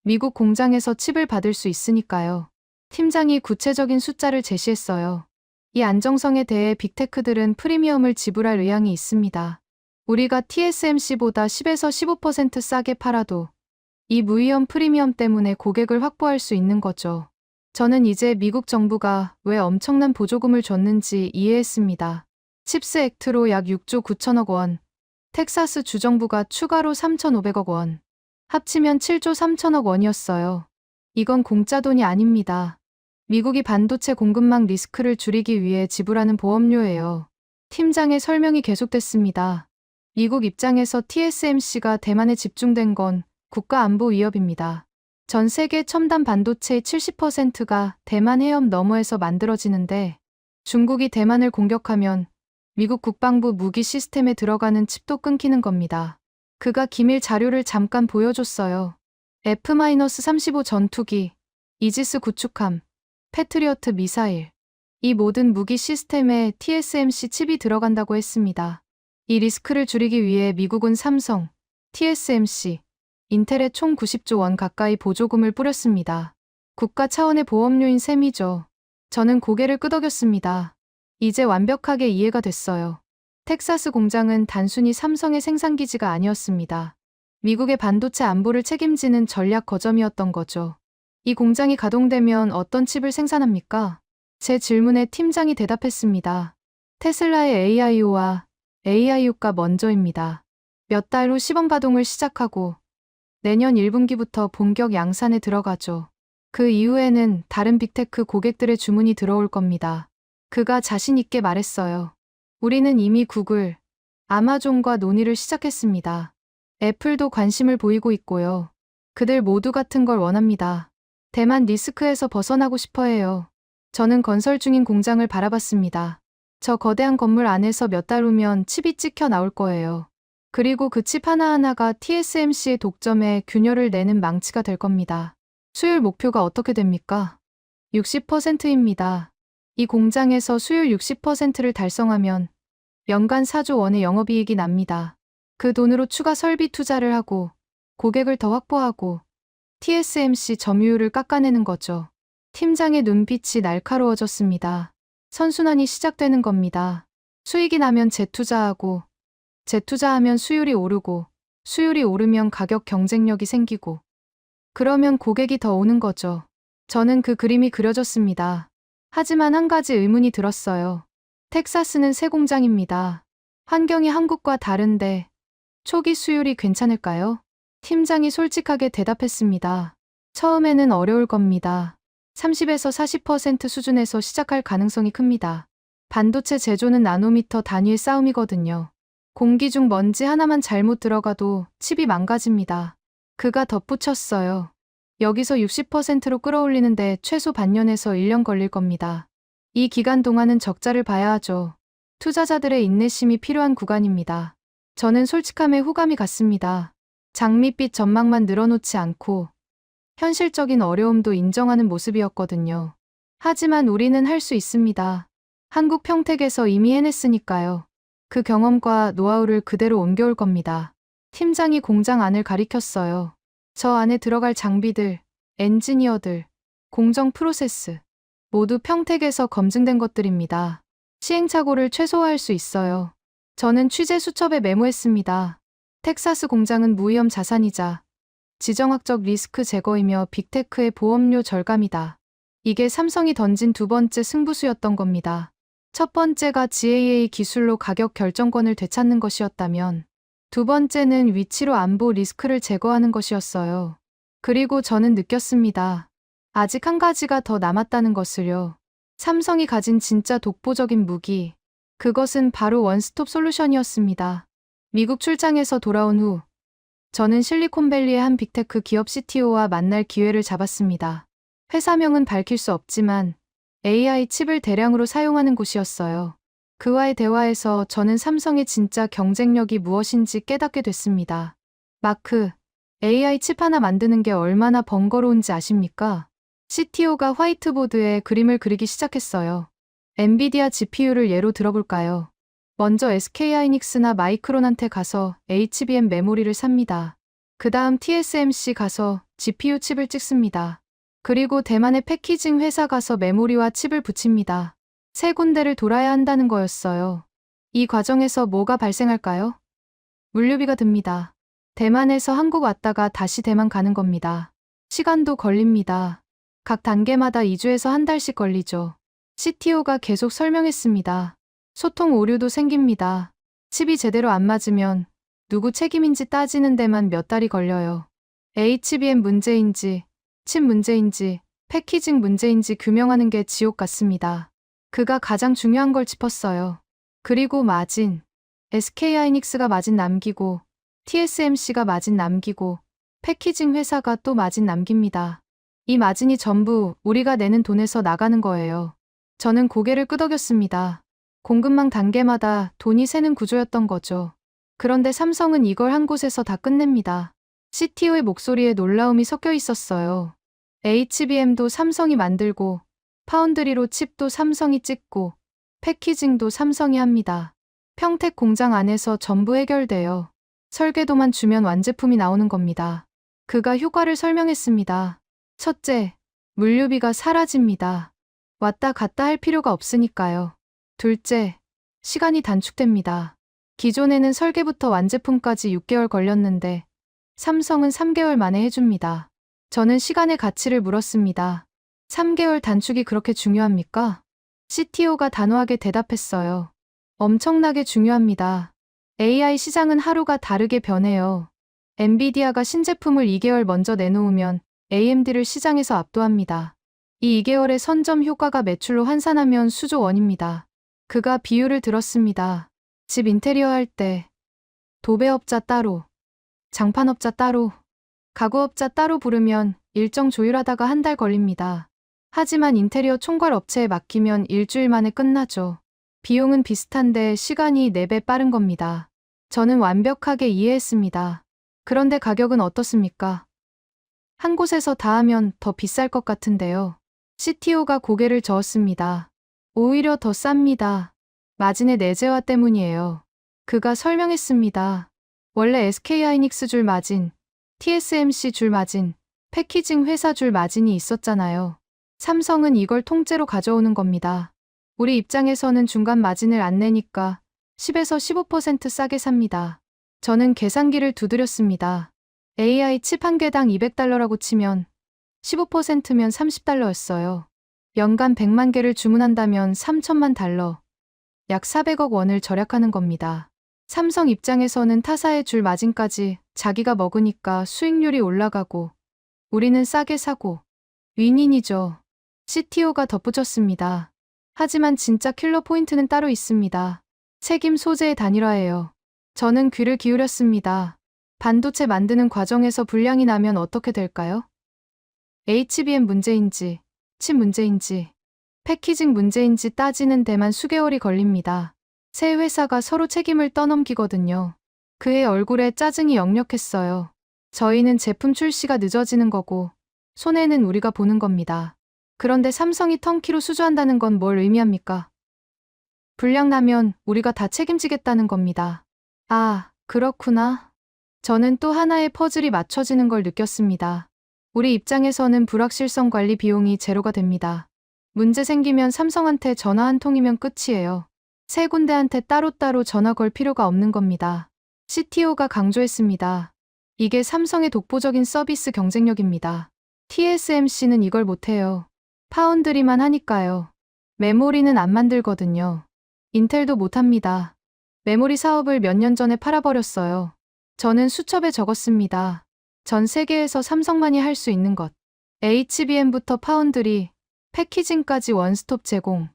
미국 공장에서 칩을 받을 수 있으니까요. 팀장이 구체적인 숫자를 제시했어요. 이 안정성에 대해 빅테크들은 프리미엄을 지불할 의향이 있습니다. 우리가 TSMC보다 10에서 15% 싸게 팔아도 이 무위험 프리미엄 때문에 고객을 확보할 수 있는 거죠. 저는 이제 미국 정부가 왜 엄청난 보조금을 줬는지 이해했습니다. 칩스 액트로 약 6조 9천억 원, 텍사스 주정부가 추가로 3,500억 원, 합치면 7조 3천억 원이었어요. 이건 공짜 돈이 아닙니다. 미국이 반도체 공급망 리스크를 줄이기 위해 지불하는 보험료예요. 팀장의 설명이 계속됐습니다. 미국 입장에서 TSMC가 대만에 집중된 건 국가안보 위협입니다. 전 세계 첨단 반도체의 70%가 대만 해협 너머에서 만들어지는데 중국이 대만을 공격하면 미국 국방부 무기 시스템에 들어가는 칩도 끊기는 겁니다. 그가 기밀 자료를 잠깐 보여줬어요. F-35 전투기, 이지스 구축함, 패트리어트 미사일. 이 모든 무기 시스템에 TSMC 칩이 들어간다고 했습니다. 이 리스크를 줄이기 위해 미국은 삼성, TSMC, 인텔에 총 90조 원 가까이 보조금을 뿌렸습니다. 국가 차원의 보험료인 셈이죠. 저는 고개를 끄덕였습니다. 이제 완벽하게 이해가 됐어요. 텍사스 공장은 단순히 삼성의 생산기지가 아니었습니다. 미국의 반도체 안보를 책임지는 전략 거점이었던 거죠. 이 공장이 가동되면 어떤 칩을 생산합니까? 제 질문에 팀장이 대답했습니다. 테슬라의 AIO와 AIU가 먼저입니다. 몇 달 후 시범 가동을 시작하고 내년 1분기부터 본격 양산에 들어가죠. 그 이후에는 다른 빅테크 고객들의 주문이 들어올 겁니다. 그가 자신 있게 말했어요. 우리는 이미 구글, 아마존과 논의를 시작했습니다. 애플도 관심을 보이고 있고요. 그들 모두 같은 걸 원합니다. 대만 리스크에서 벗어나고 싶어 해요. 저는 건설 중인 공장을 바라봤습니다. 저 거대한 건물 안에서 몇 달 후면 칩이 찍혀 나올 거예요. 그리고 그 칩 하나하나가 TSMC의 독점에 균열을 내는 망치가 될 겁니다. 수율 목표가 어떻게 됩니까? 60%입니다. 이 공장에서 수율 60%를 달성하면 연간 4조 원의 영업이익이 납니다. 그 돈으로 추가 설비 투자를 하고 고객을 더 확보하고 TSMC 점유율을 깎아내는 거죠. 팀장의 눈빛이 날카로워졌습니다. 선순환이 시작되는 겁니다. 수익이 나면 재투자하고 재투자하면 수율이 오르고 수율이 오르면 가격 경쟁력이 생기고 그러면 고객이 더 오는 거죠. 저는 그 그림이 그려졌습니다. 하지만 한 가지 의문이 들었어요. 텍사스는 새 공장입니다. 환경이 한국과 다른데 초기 수율이 괜찮을까요? 팀장이 솔직하게 대답했습니다. 처음에는 어려울 겁니다. 30에서 40% 수준에서 시작할 가능성이 큽니다. 반도체 제조는 나노미터 단위의 싸움이거든요. 공기 중 먼지 하나만 잘못 들어가도 칩이 망가집니다. 그가 덧붙였어요. 여기서 60%로 끌어올리는데 최소 반년에서 1년 걸릴 겁니다. 이 기간 동안은 적자를 봐야 하죠. 투자자들의 인내심이 필요한 구간입니다. 저는 솔직함에 호감이 갔습니다. 장밋빛 전망만 늘어놓지 않고 현실적인 어려움도 인정하는 모습이었거든요. 하지만 우리는 할 수 있습니다. 한국 평택에서 이미 해냈으니까요. 그 경험과 노하우를 그대로 옮겨올 겁니다. 팀장이 공장 안을 가리켰어요. 저 안에 들어갈 장비들, 엔지니어들, 공정 프로세스, 모두 평택에서 검증된 것들입니다. 시행착오를 최소화할 수 있어요. 저는 취재 수첩에 메모했습니다. 텍사스 공장은 무위험 자산이자 지정학적 리스크 제거이며 빅테크의 보험료 절감이다. 이게 삼성이 던진 두 번째 승부수였던 겁니다. 첫 번째가 GAA 기술로 가격 결정권을 되찾는 것이었다면 두 번째는 위치로 안보 리스크를 제거하는 것이었어요. 그리고 저는 느꼈습니다. 아직 한 가지가 더 남았다는 것을요. 삼성이 가진 진짜 독보적인 무기. 그것은 바로 원스톱 솔루션이었습니다. 미국 출장에서 돌아온 후 저는 실리콘밸리의 한 빅테크 기업 CTO와 만날 기회를 잡았습니다. 회사명은 밝힐 수 없지만 AI 칩을 대량으로 사용하는 곳이었어요. 그와의 대화에서 저는 삼성의 진짜 경쟁력이 무엇인지 깨닫게 됐습니다. 마크, AI 칩 하나 만드는 게 얼마나 번거로운지 아십니까? CTO가 화이트보드에 그림을 그리기 시작했어요. 엔비디아 GPU를 예로 들어볼까요? 먼저 SK하이닉스나 마이크론한테 가서 HBM 메모리를 삽니다. 그 다음 TSMC 가서 GPU 칩을 찍습니다. 그리고 대만의 패키징 회사 가서 메모리와 칩을 붙입니다. 세 군데를 돌아야 한다는 거였어요. 이 과정에서 뭐가 발생할까요? 물류비가 듭니다. 대만에서 한국 왔다가 다시 대만 가는 겁니다. 시간도 걸립니다. 각 단계마다 2주에서 한 달씩 걸리죠. CTO가 계속 설명했습니다. 소통 오류도 생깁니다. 칩이 제대로 안 맞으면 누구 책임인지 따지는 데만 몇 달이 걸려요. HBM 문제인지, 칩 문제인지, 패키징 문제인지 규명하는 게 지옥 같습니다. 그가 가장 중요한 걸 짚었어요. 그리고 마진. SK하이닉스가 마진 남기고, TSMC가 마진 남기고, 패키징 회사가 또 마진 남깁니다. 이 마진이 전부 우리가 내는 돈에서 나가는 거예요. 저는 고개를 끄덕였습니다. 공급망 단계마다 돈이 새는 구조였던 거죠. 그런데 삼성은 이걸 한 곳에서 다 끝냅니다. CTO의 목소리에 놀라움이 섞여 있었어요. HBM도 삼성이 만들고, 파운드리로 칩도 삼성이 찍고, 패키징도 삼성이 합니다. 평택 공장 안에서 전부 해결돼요. 설계도만 주면 완제품이 나오는 겁니다. 그가 효과를 설명했습니다. 첫째, 물류비가 사라집니다. 왔다 갔다 할 필요가 없으니까요. 둘째, 시간이 단축됩니다. 기존에는 설계부터 완제품까지 6개월 걸렸는데 삼성은 3개월 만에 해줍니다. 저는 시간의 가치를 물었습니다. 3개월 단축이 그렇게 중요합니까? CTO가 단호하게 대답했어요. 엄청나게 중요합니다. AI 시장은 하루가 다르게 변해요. 엔비디아가 신제품을 2개월 먼저 내놓으면 AMD를 시장에서 압도합니다. 이 2개월의 선점 효과가 매출로 환산하면 수조 원입니다. 그가 비유를 들었습니다. 집 인테리어 할 때 도배업자 따로, 장판업자 따로, 가구업자 따로 부르면 일정 조율하다가 한 달 걸립니다. 하지만 인테리어 총괄 업체에 맡기면 일주일 만에 끝나죠. 비용은 비슷한데 시간이 4배 빠른 겁니다. 저는 완벽하게 이해했습니다. 그런데 가격은 어떻습니까? 한 곳에서 다 하면 더 비쌀 것 같은데요. CTO가 고개를 저었습니다. 오히려 더 쌉니다. 마진의 내재화 때문이에요. 그가 설명했습니다. 원래 SK하이닉스 줄 마진, TSMC 줄 마진, 패키징 회사 줄 마진이 있었잖아요. 삼성은 이걸 통째로 가져오는 겁니다. 우리 입장에서는 중간 마진을 안 내니까 10에서 15% 싸게 삽니다. 저는 계산기를 두드렸습니다. AI 칩 한 개당 $200라고 치면 15%면 $30였어요. 연간 100만 개를 주문한다면 $3,000만, 약 400억 원을 절약하는 겁니다. 삼성 입장에서는 타사에 줄 마진까지 자기가 먹으니까 수익률이 올라가고 우리는 싸게 사고 윈윈이죠. CTO가 덧붙였습니다. 하지만 진짜 킬러 포인트는 따로 있습니다. 책임 소재의 단일화예요. 저는 귀를 기울였습니다. 반도체 만드는 과정에서 불량이 나면 어떻게 될까요? HBM 문제인지, 칩 문제인지, 패키징 문제인지 따지는 데만 수개월이 걸립니다. 세 회사가 서로 책임을 떠넘기거든요. 그의 얼굴에 짜증이 역력했어요. 저희는 제품 출시가 늦어지는 거고, 손해는 우리가 보는 겁니다. 그런데 삼성이 턴키로 수주한다는 건 뭘 의미합니까? 불량 나면 우리가 다 책임지겠다는 겁니다. 아, 그렇구나. 저는 또 하나의 퍼즐이 맞춰지는 걸 느꼈습니다. 우리 입장에서는 불확실성 관리 비용이 제로가 됩니다. 문제 생기면 삼성한테 전화 한 통이면 끝이에요. 세 군데한테 따로따로 전화 걸 필요가 없는 겁니다. CTO가 강조했습니다. 이게 삼성의 독보적인 서비스 경쟁력입니다. TSMC는 이걸 못해요. 파운드리만 하니까요. 메모리는 안 만들거든요. 인텔도 못합니다. 메모리 사업을 몇 년 전에 팔아버렸어요. 저는 수첩에 적었습니다. 전 세계에서 삼성만이 할 수 있는 것. HBM부터 파운드리, 패키징까지 원스톱 제공.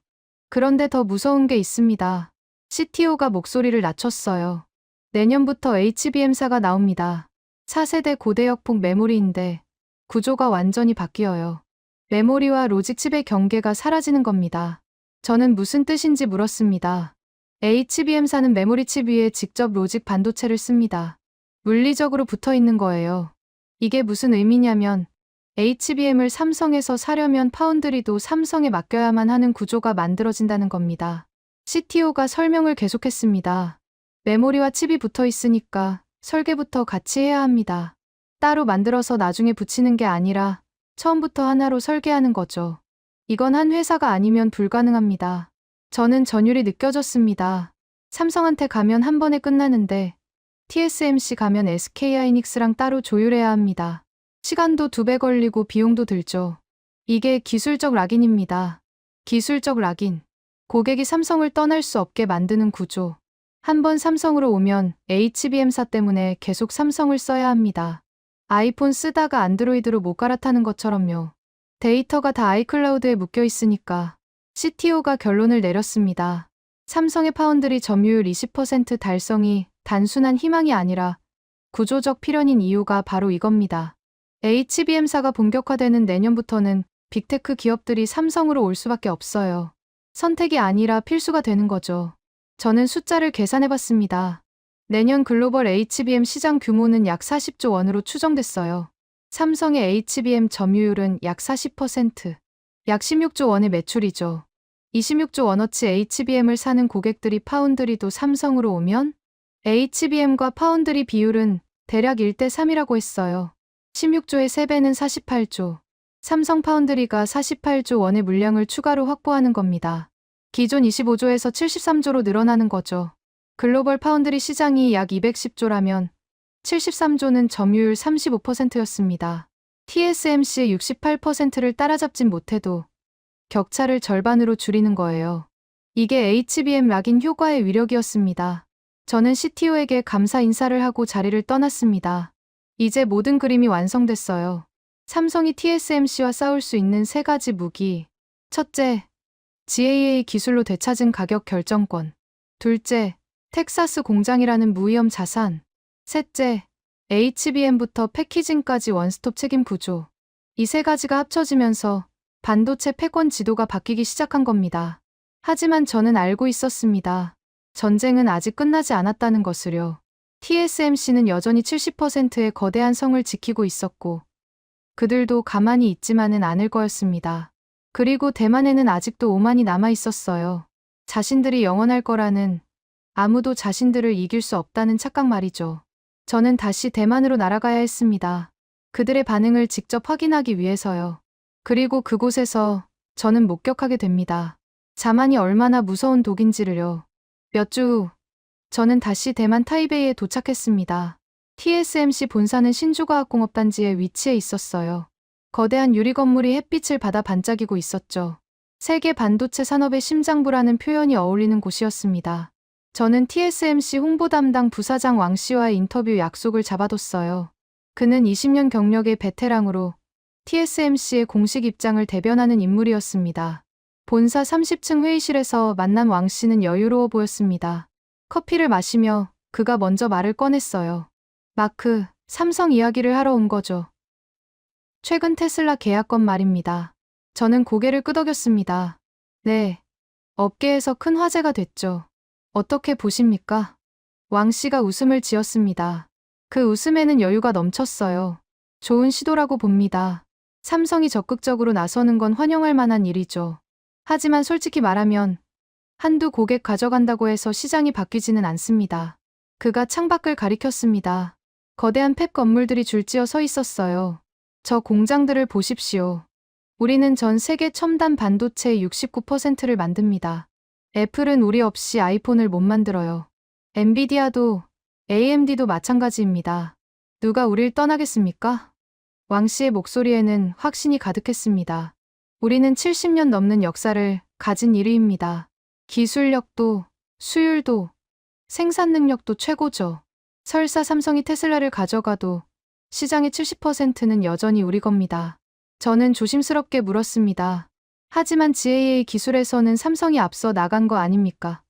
그런데 더 무서운 게 있습니다. CTO가 목소리를 낮췄어요. 내년부터 HBM사가 나옵니다. 4세대 고대역폭 메모리인데 구조가 완전히 바뀌어요. 메모리와 로직 칩의 경계가 사라지는 겁니다. 저는 무슨 뜻인지 물었습니다. HBM사는 메모리 칩 위에 직접 로직 반도체를 씁니다. 물리적으로 붙어 있는 거예요. 이게 무슨 의미냐면 HBM을 삼성에서 사려면 파운드리도 삼성에 맡겨야만 하는 구조가 만들어진다는 겁니다. CTO가 설명을 계속했습니다. 메모리와 칩이 붙어 있으니까 설계부터 같이 해야 합니다. 따로 만들어서 나중에 붙이는 게 아니라 처음부터 하나로 설계하는 거죠. 이건 한 회사가 아니면 불가능합니다. 저는 전율이 느껴졌습니다. 삼성한테 가면 한 번에 끝나는데 TSMC 가면 SK하이닉스랑 따로 조율해야 합니다. 시간도 2배 걸리고 비용도 들죠. 이게 기술적 락인입니다. 기술적 락인. 고객이 삼성을 떠날 수 없게 만드는 구조. 한번 삼성으로 오면 HBM사 때문에 계속 삼성을 써야 합니다. 아이폰 쓰다가 안드로이드로 못 갈아타는 것처럼요. 데이터가 다 아이클라우드에 묶여 있으니까. CTO가 결론을 내렸습니다. 삼성의 파운드리 점유율 20% 달성이 단순한 희망이 아니라 구조적 필연인 이유가 바로 이겁니다. HBM사가 본격화되는 내년부터는 빅테크 기업들이 삼성으로 올 수밖에 없어요. 선택이 아니라 필수가 되는 거죠. 저는 숫자를 계산해봤습니다. 내년 글로벌 HBM 시장 규모는 약 40조 원으로 추정됐어요. 삼성의 HBM 점유율은 약 40%, 약 16조 원의 매출이죠. 26조 원어치 HBM을 사는 고객들이 파운드리도 삼성으로 오면 HBM과 파운드리 비율은 대략 1대3이라고 했어요. 16조의 3배는 48조. 삼성 파운드리가 48조 원의 물량을 추가로 확보하는 겁니다. 기존 25조에서 73조로 늘어나는 거죠. 글로벌 파운드리 시장이 약 210조라면 73조는 점유율 35%였습니다. TSMC의 68%를 따라잡진 못해도 격차를 절반으로 줄이는 거예요. 이게 HBM 락인 효과의 위력이었습니다. 저는 CTO에게 감사 인사를 하고 자리를 떠났습니다. 이제 모든 그림이 완성됐어요. 삼성이 TSMC와 싸울 수 있는 3가지 무기. 첫째, GAA 기술로 되찾은 가격 결정권. 둘째, 텍사스 공장이라는 무위험 자산. 셋째, HBM부터 패키징까지 원스톱 책임 구조. 이 3가지가 합쳐지면서 반도체 패권 지도가 바뀌기 시작한 겁니다. 하지만 저는 알고 있었습니다. 전쟁은 아직 끝나지 않았다는 것을요. TSMC는 여전히 70%의 거대한 성을 지키고 있었고 그들도 가만히 있지만은 않을 거였습니다. 그리고 대만에는 아직도 오만이 남아 있었어요. 자신들이 영원할 거라는, 아무도 자신들을 이길 수 없다는 착각 말이죠. 저는 다시 대만으로 날아가야 했습니다. 그들의 반응을 직접 확인하기 위해서요. 그리고 그곳에서 저는 목격하게 됩니다. 자만이 얼마나 무서운 독인지를요. 몇 주 후, 저는 다시 대만 타이베이에 도착했습니다. TSMC 본사는 신주과학공업단지에 위치해 있었어요. 거대한 유리 건물이 햇빛을 받아 반짝이고 있었죠. 세계 반도체 산업의 심장부라는 표현이 어울리는 곳이었습니다. 저는 TSMC 홍보 담당 부사장 왕 씨와의 인터뷰 약속을 잡아뒀어요. 그는 20년 경력의 베테랑으로 TSMC의 공식 입장을 대변하는 인물이었습니다. 본사 30층 회의실에서 만난 왕 씨는 여유로워 보였습니다. 커피를 마시며 그가 먼저 말을 꺼냈어요. 마크, 삼성 이야기를 하러 온 거죠. 최근 테슬라 계약건 말입니다. 저는 고개를 끄덕였습니다. 네. 업계에서 큰 화제가 됐죠. 어떻게 보십니까? 왕 씨가 웃음을 지었습니다. 그 웃음에는 여유가 넘쳤어요. 좋은 시도라고 봅니다. 삼성이 적극적으로 나서는 건 환영할 만한 일이죠. 하지만 솔직히 말하면 한두 고객 가져간다고 해서 시장이 바뀌지는 않습니다. 그가 창밖을 가리켰습니다. 거대한 팹 건물들이 줄지어 서 있었어요. 저 공장들을 보십시오. 우리는 전 세계 첨단 반도체의 69%를 만듭니다. 애플은 우리 없이 아이폰을 못 만들어요. 엔비디아도 AMD도 마찬가지입니다. 누가 우릴 떠나겠습니까? 왕 씨의 목소리에는 확신이 가득했습니다. 우리는 70년 넘는 역사를 가진 1위입니다. 기술력도, 수율도, 생산 능력도 최고죠. 설사 삼성이 테슬라를 가져가도 시장의 70%는 여전히 우리 겁니다. 저는 조심스럽게 물었습니다. 하지만 GAA 기술에서는 삼성이 앞서 나간 거 아닙니까?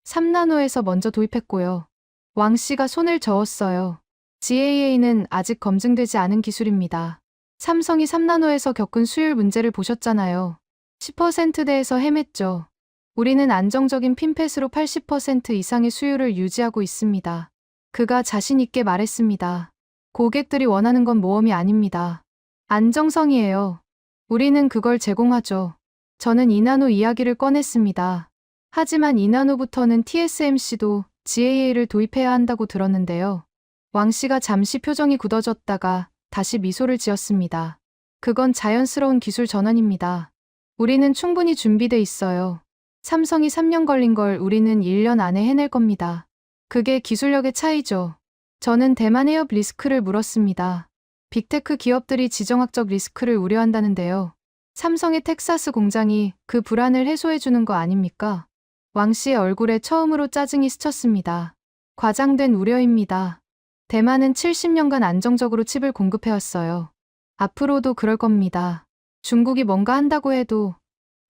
3나노에서 먼저 도입했고요. 왕 씨가 손을 저었어요. GAA는 아직 검증되지 않은 기술입니다. 삼성이 3나노에서 겪은 수율 문제를 보셨잖아요. 10%대에서 헤맸죠. 우리는 안정적인 핀펫으로 80% 이상의 수율을 유지하고 있습니다. 그가 자신 있게 말했습니다. 고객들이 원하는 건 모험이 아닙니다. 안정성이에요. 우리는 그걸 제공하죠. 저는 2나노 이야기를 꺼냈습니다. 하지만 2나노부터는 TSMC도 GAA를 도입해야 한다고 들었는데요. 왕 씨가 잠시 표정이 굳어졌다가 다시 미소를 지었습니다. 그건 자연스러운 기술 전환입니다. 우리는 충분히 준비돼 있어요. 삼성이 3년 걸린 걸 우리는 1년 안에 해낼 겁니다. 그게 기술력의 차이죠. 저는 대만 해협 리스크를 물었습니다. 빅테크 기업들이 지정학적 리스크를 우려한다는데요. 삼성의 텍사스 공장이 그 불안을 해소해주는 거 아닙니까? 왕 씨의 얼굴에 처음으로 짜증이 스쳤습니다. 과장된 우려입니다. 대만은 70년간 안정적으로 칩을 공급해왔어요. 앞으로도 그럴 겁니다. 중국이 뭔가 한다고 해도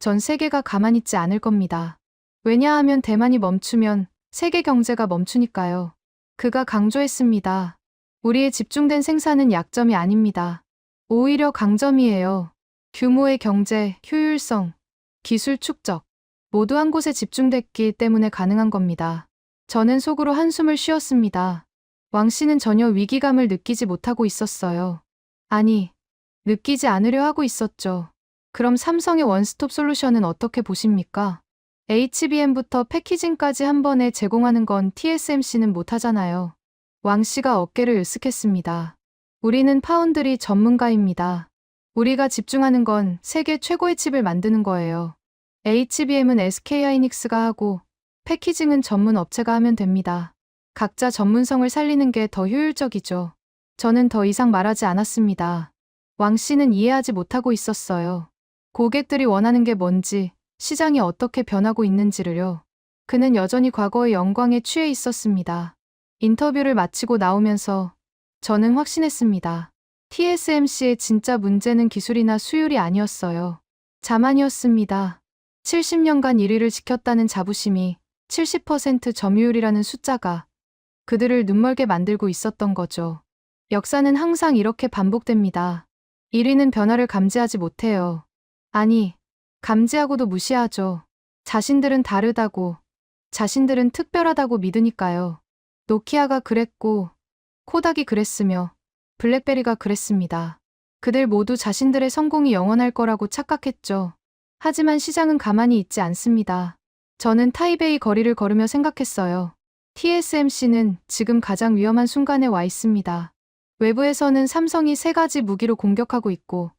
전 세계가 가만히 있지 않을 겁니다. 왜냐하면 대만이 멈추면 세계 경제가 멈추니까요. 그가 강조했습니다. 우리의 집중된 생산은 약점이 아닙니다. 오히려 강점이에요. 규모의 경제, 효율성, 기술 축적, 모두 한 곳에 집중됐기 때문에 가능한 겁니다. 저는 속으로 한숨을 쉬었습니다. 왕 씨는 전혀 위기감을 느끼지 못하고 있었어요. 아니, 느끼지 않으려 하고 있었죠. 그럼 삼성의 원스톱 솔루션은 어떻게 보십니까? HBM부터 패키징까지 한 번에 제공하는 건 TSMC는 못하잖아요. 왕 씨가 어깨를 으쓱했습니다. 우리는 파운드리 전문가입니다. 우리가 집중하는 건 세계 최고의 칩을 만드는 거예요. HBM은 SK하이닉스가 하고 패키징은 전문 업체가 하면 됩니다. 각자 전문성을 살리는 게 더 효율적이죠. 저는 더 이상 말하지 않았습니다. 왕 씨는 이해하지 못하고 있었어요. 고객들이 원하는 게 뭔지, 시장이 어떻게 변하고 있는지를요. 그는 여전히 과거의 영광에 취해 있었습니다. 인터뷰를 마치고 나오면서 저는 확신했습니다. TSMC의 진짜 문제는 기술이나 수율이 아니었어요. 자만이었습니다. 70년간 1위를 지켰다는 자부심이 70% 점유율이라는 숫자가 그들을 눈멀게 만들고 있었던 거죠. 역사는 항상 이렇게 반복됩니다. 1위는 변화를 감지하지 못해요. 아니, 감지하고도 무시하죠. 자신들은 다르다고, 자신들은 특별하다고 믿으니까요. 노키아가 그랬고, 코닥이 그랬으며, 블랙베리가 그랬습니다. 그들 모두 자신들의 성공이 영원할 거라고 착각했죠. 하지만 시장은 가만히 있지 않습니다. 저는 타이베이 거리를 걸으며 생각했어요. TSMC는 지금 가장 위험한 순간에 와 있습니다. 외부에서는 삼성이 3가지 무기로 공격하고 있고,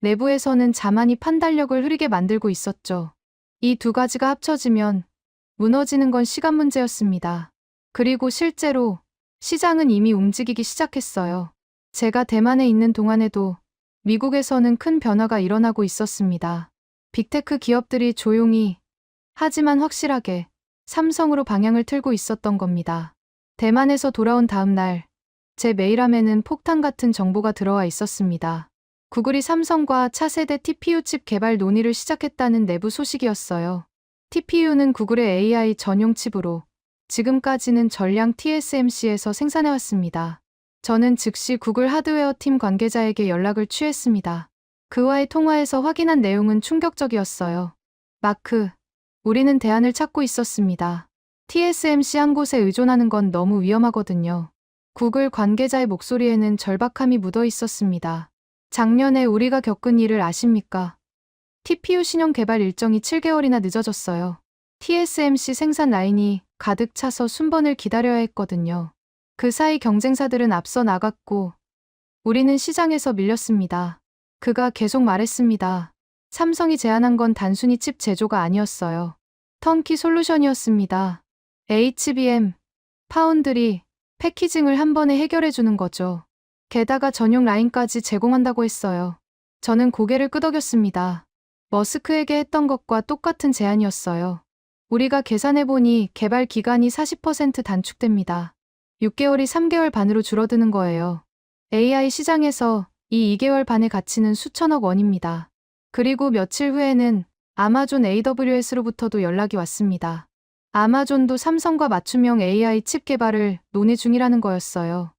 내부에서는 자만이 판단력을 흐리게 만들고 있었죠. 이 2가지가 합쳐지면 무너지는 건 시간 문제였습니다. 그리고 실제로 시장은 이미 움직이기 시작했어요. 제가 대만에 있는 동안에도 미국에서는 큰 변화가 일어나고 있었습니다. 빅테크 기업들이 조용히 하지만 확실하게 삼성으로 방향을 틀고 있었던 겁니다. 대만에서 돌아온 다음 날, 제 메일함에는 폭탄 같은 정보가 들어와 있었습니다. 구글이 삼성과 차세대 TPU 칩 개발 논의를 시작했다는 내부 소식이었어요. TPU는 구글의 AI 전용 칩으로 지금까지는 전량 TSMC에서 생산해왔습니다. 저는 즉시 구글 하드웨어 팀 관계자에게 연락을 취했습니다. 그와의 통화에서 확인한 내용은 충격적이었어요. 마크, 우리는 대안을 찾고 있었습니다. TSMC 한 곳에 의존하는 건 너무 위험하거든요. 구글 관계자의 목소리에는 절박함이 묻어 있었습니다. 작년에 우리가 겪은 일을 아십니까? TPU 신형 개발 일정이 7개월이나 늦어졌어요. TSMC 생산 라인이 가득 차서 순번을 기다려야 했거든요. 그 사이 경쟁사들은 앞서 나갔고 우리는 시장에서 밀렸습니다. 그가 계속 말했습니다. 삼성이 제안한 건 단순히 칩 제조가 아니었어요. 턴키 솔루션이었습니다. HBM, 파운드리, 패키징을 한 번에 해결해 주는 거죠. 게다가 전용 라인까지 제공한다고 했어요. 저는 고개를 끄덕였습니다. 머스크에게 했던 것과 똑같은 제안이었어요. 우리가 계산해보니 개발 기간이 40% 단축됩니다. 6개월이 3개월 반으로 줄어드는 거예요. AI 시장에서 이 2개월 반의 가치는 수천억 원입니다. 그리고 며칠 후에는 아마존 AWS로부터도 연락이 왔습니다. 아마존도 삼성과 맞춤형 AI 칩 개발을 논의 중이라는 거였어요.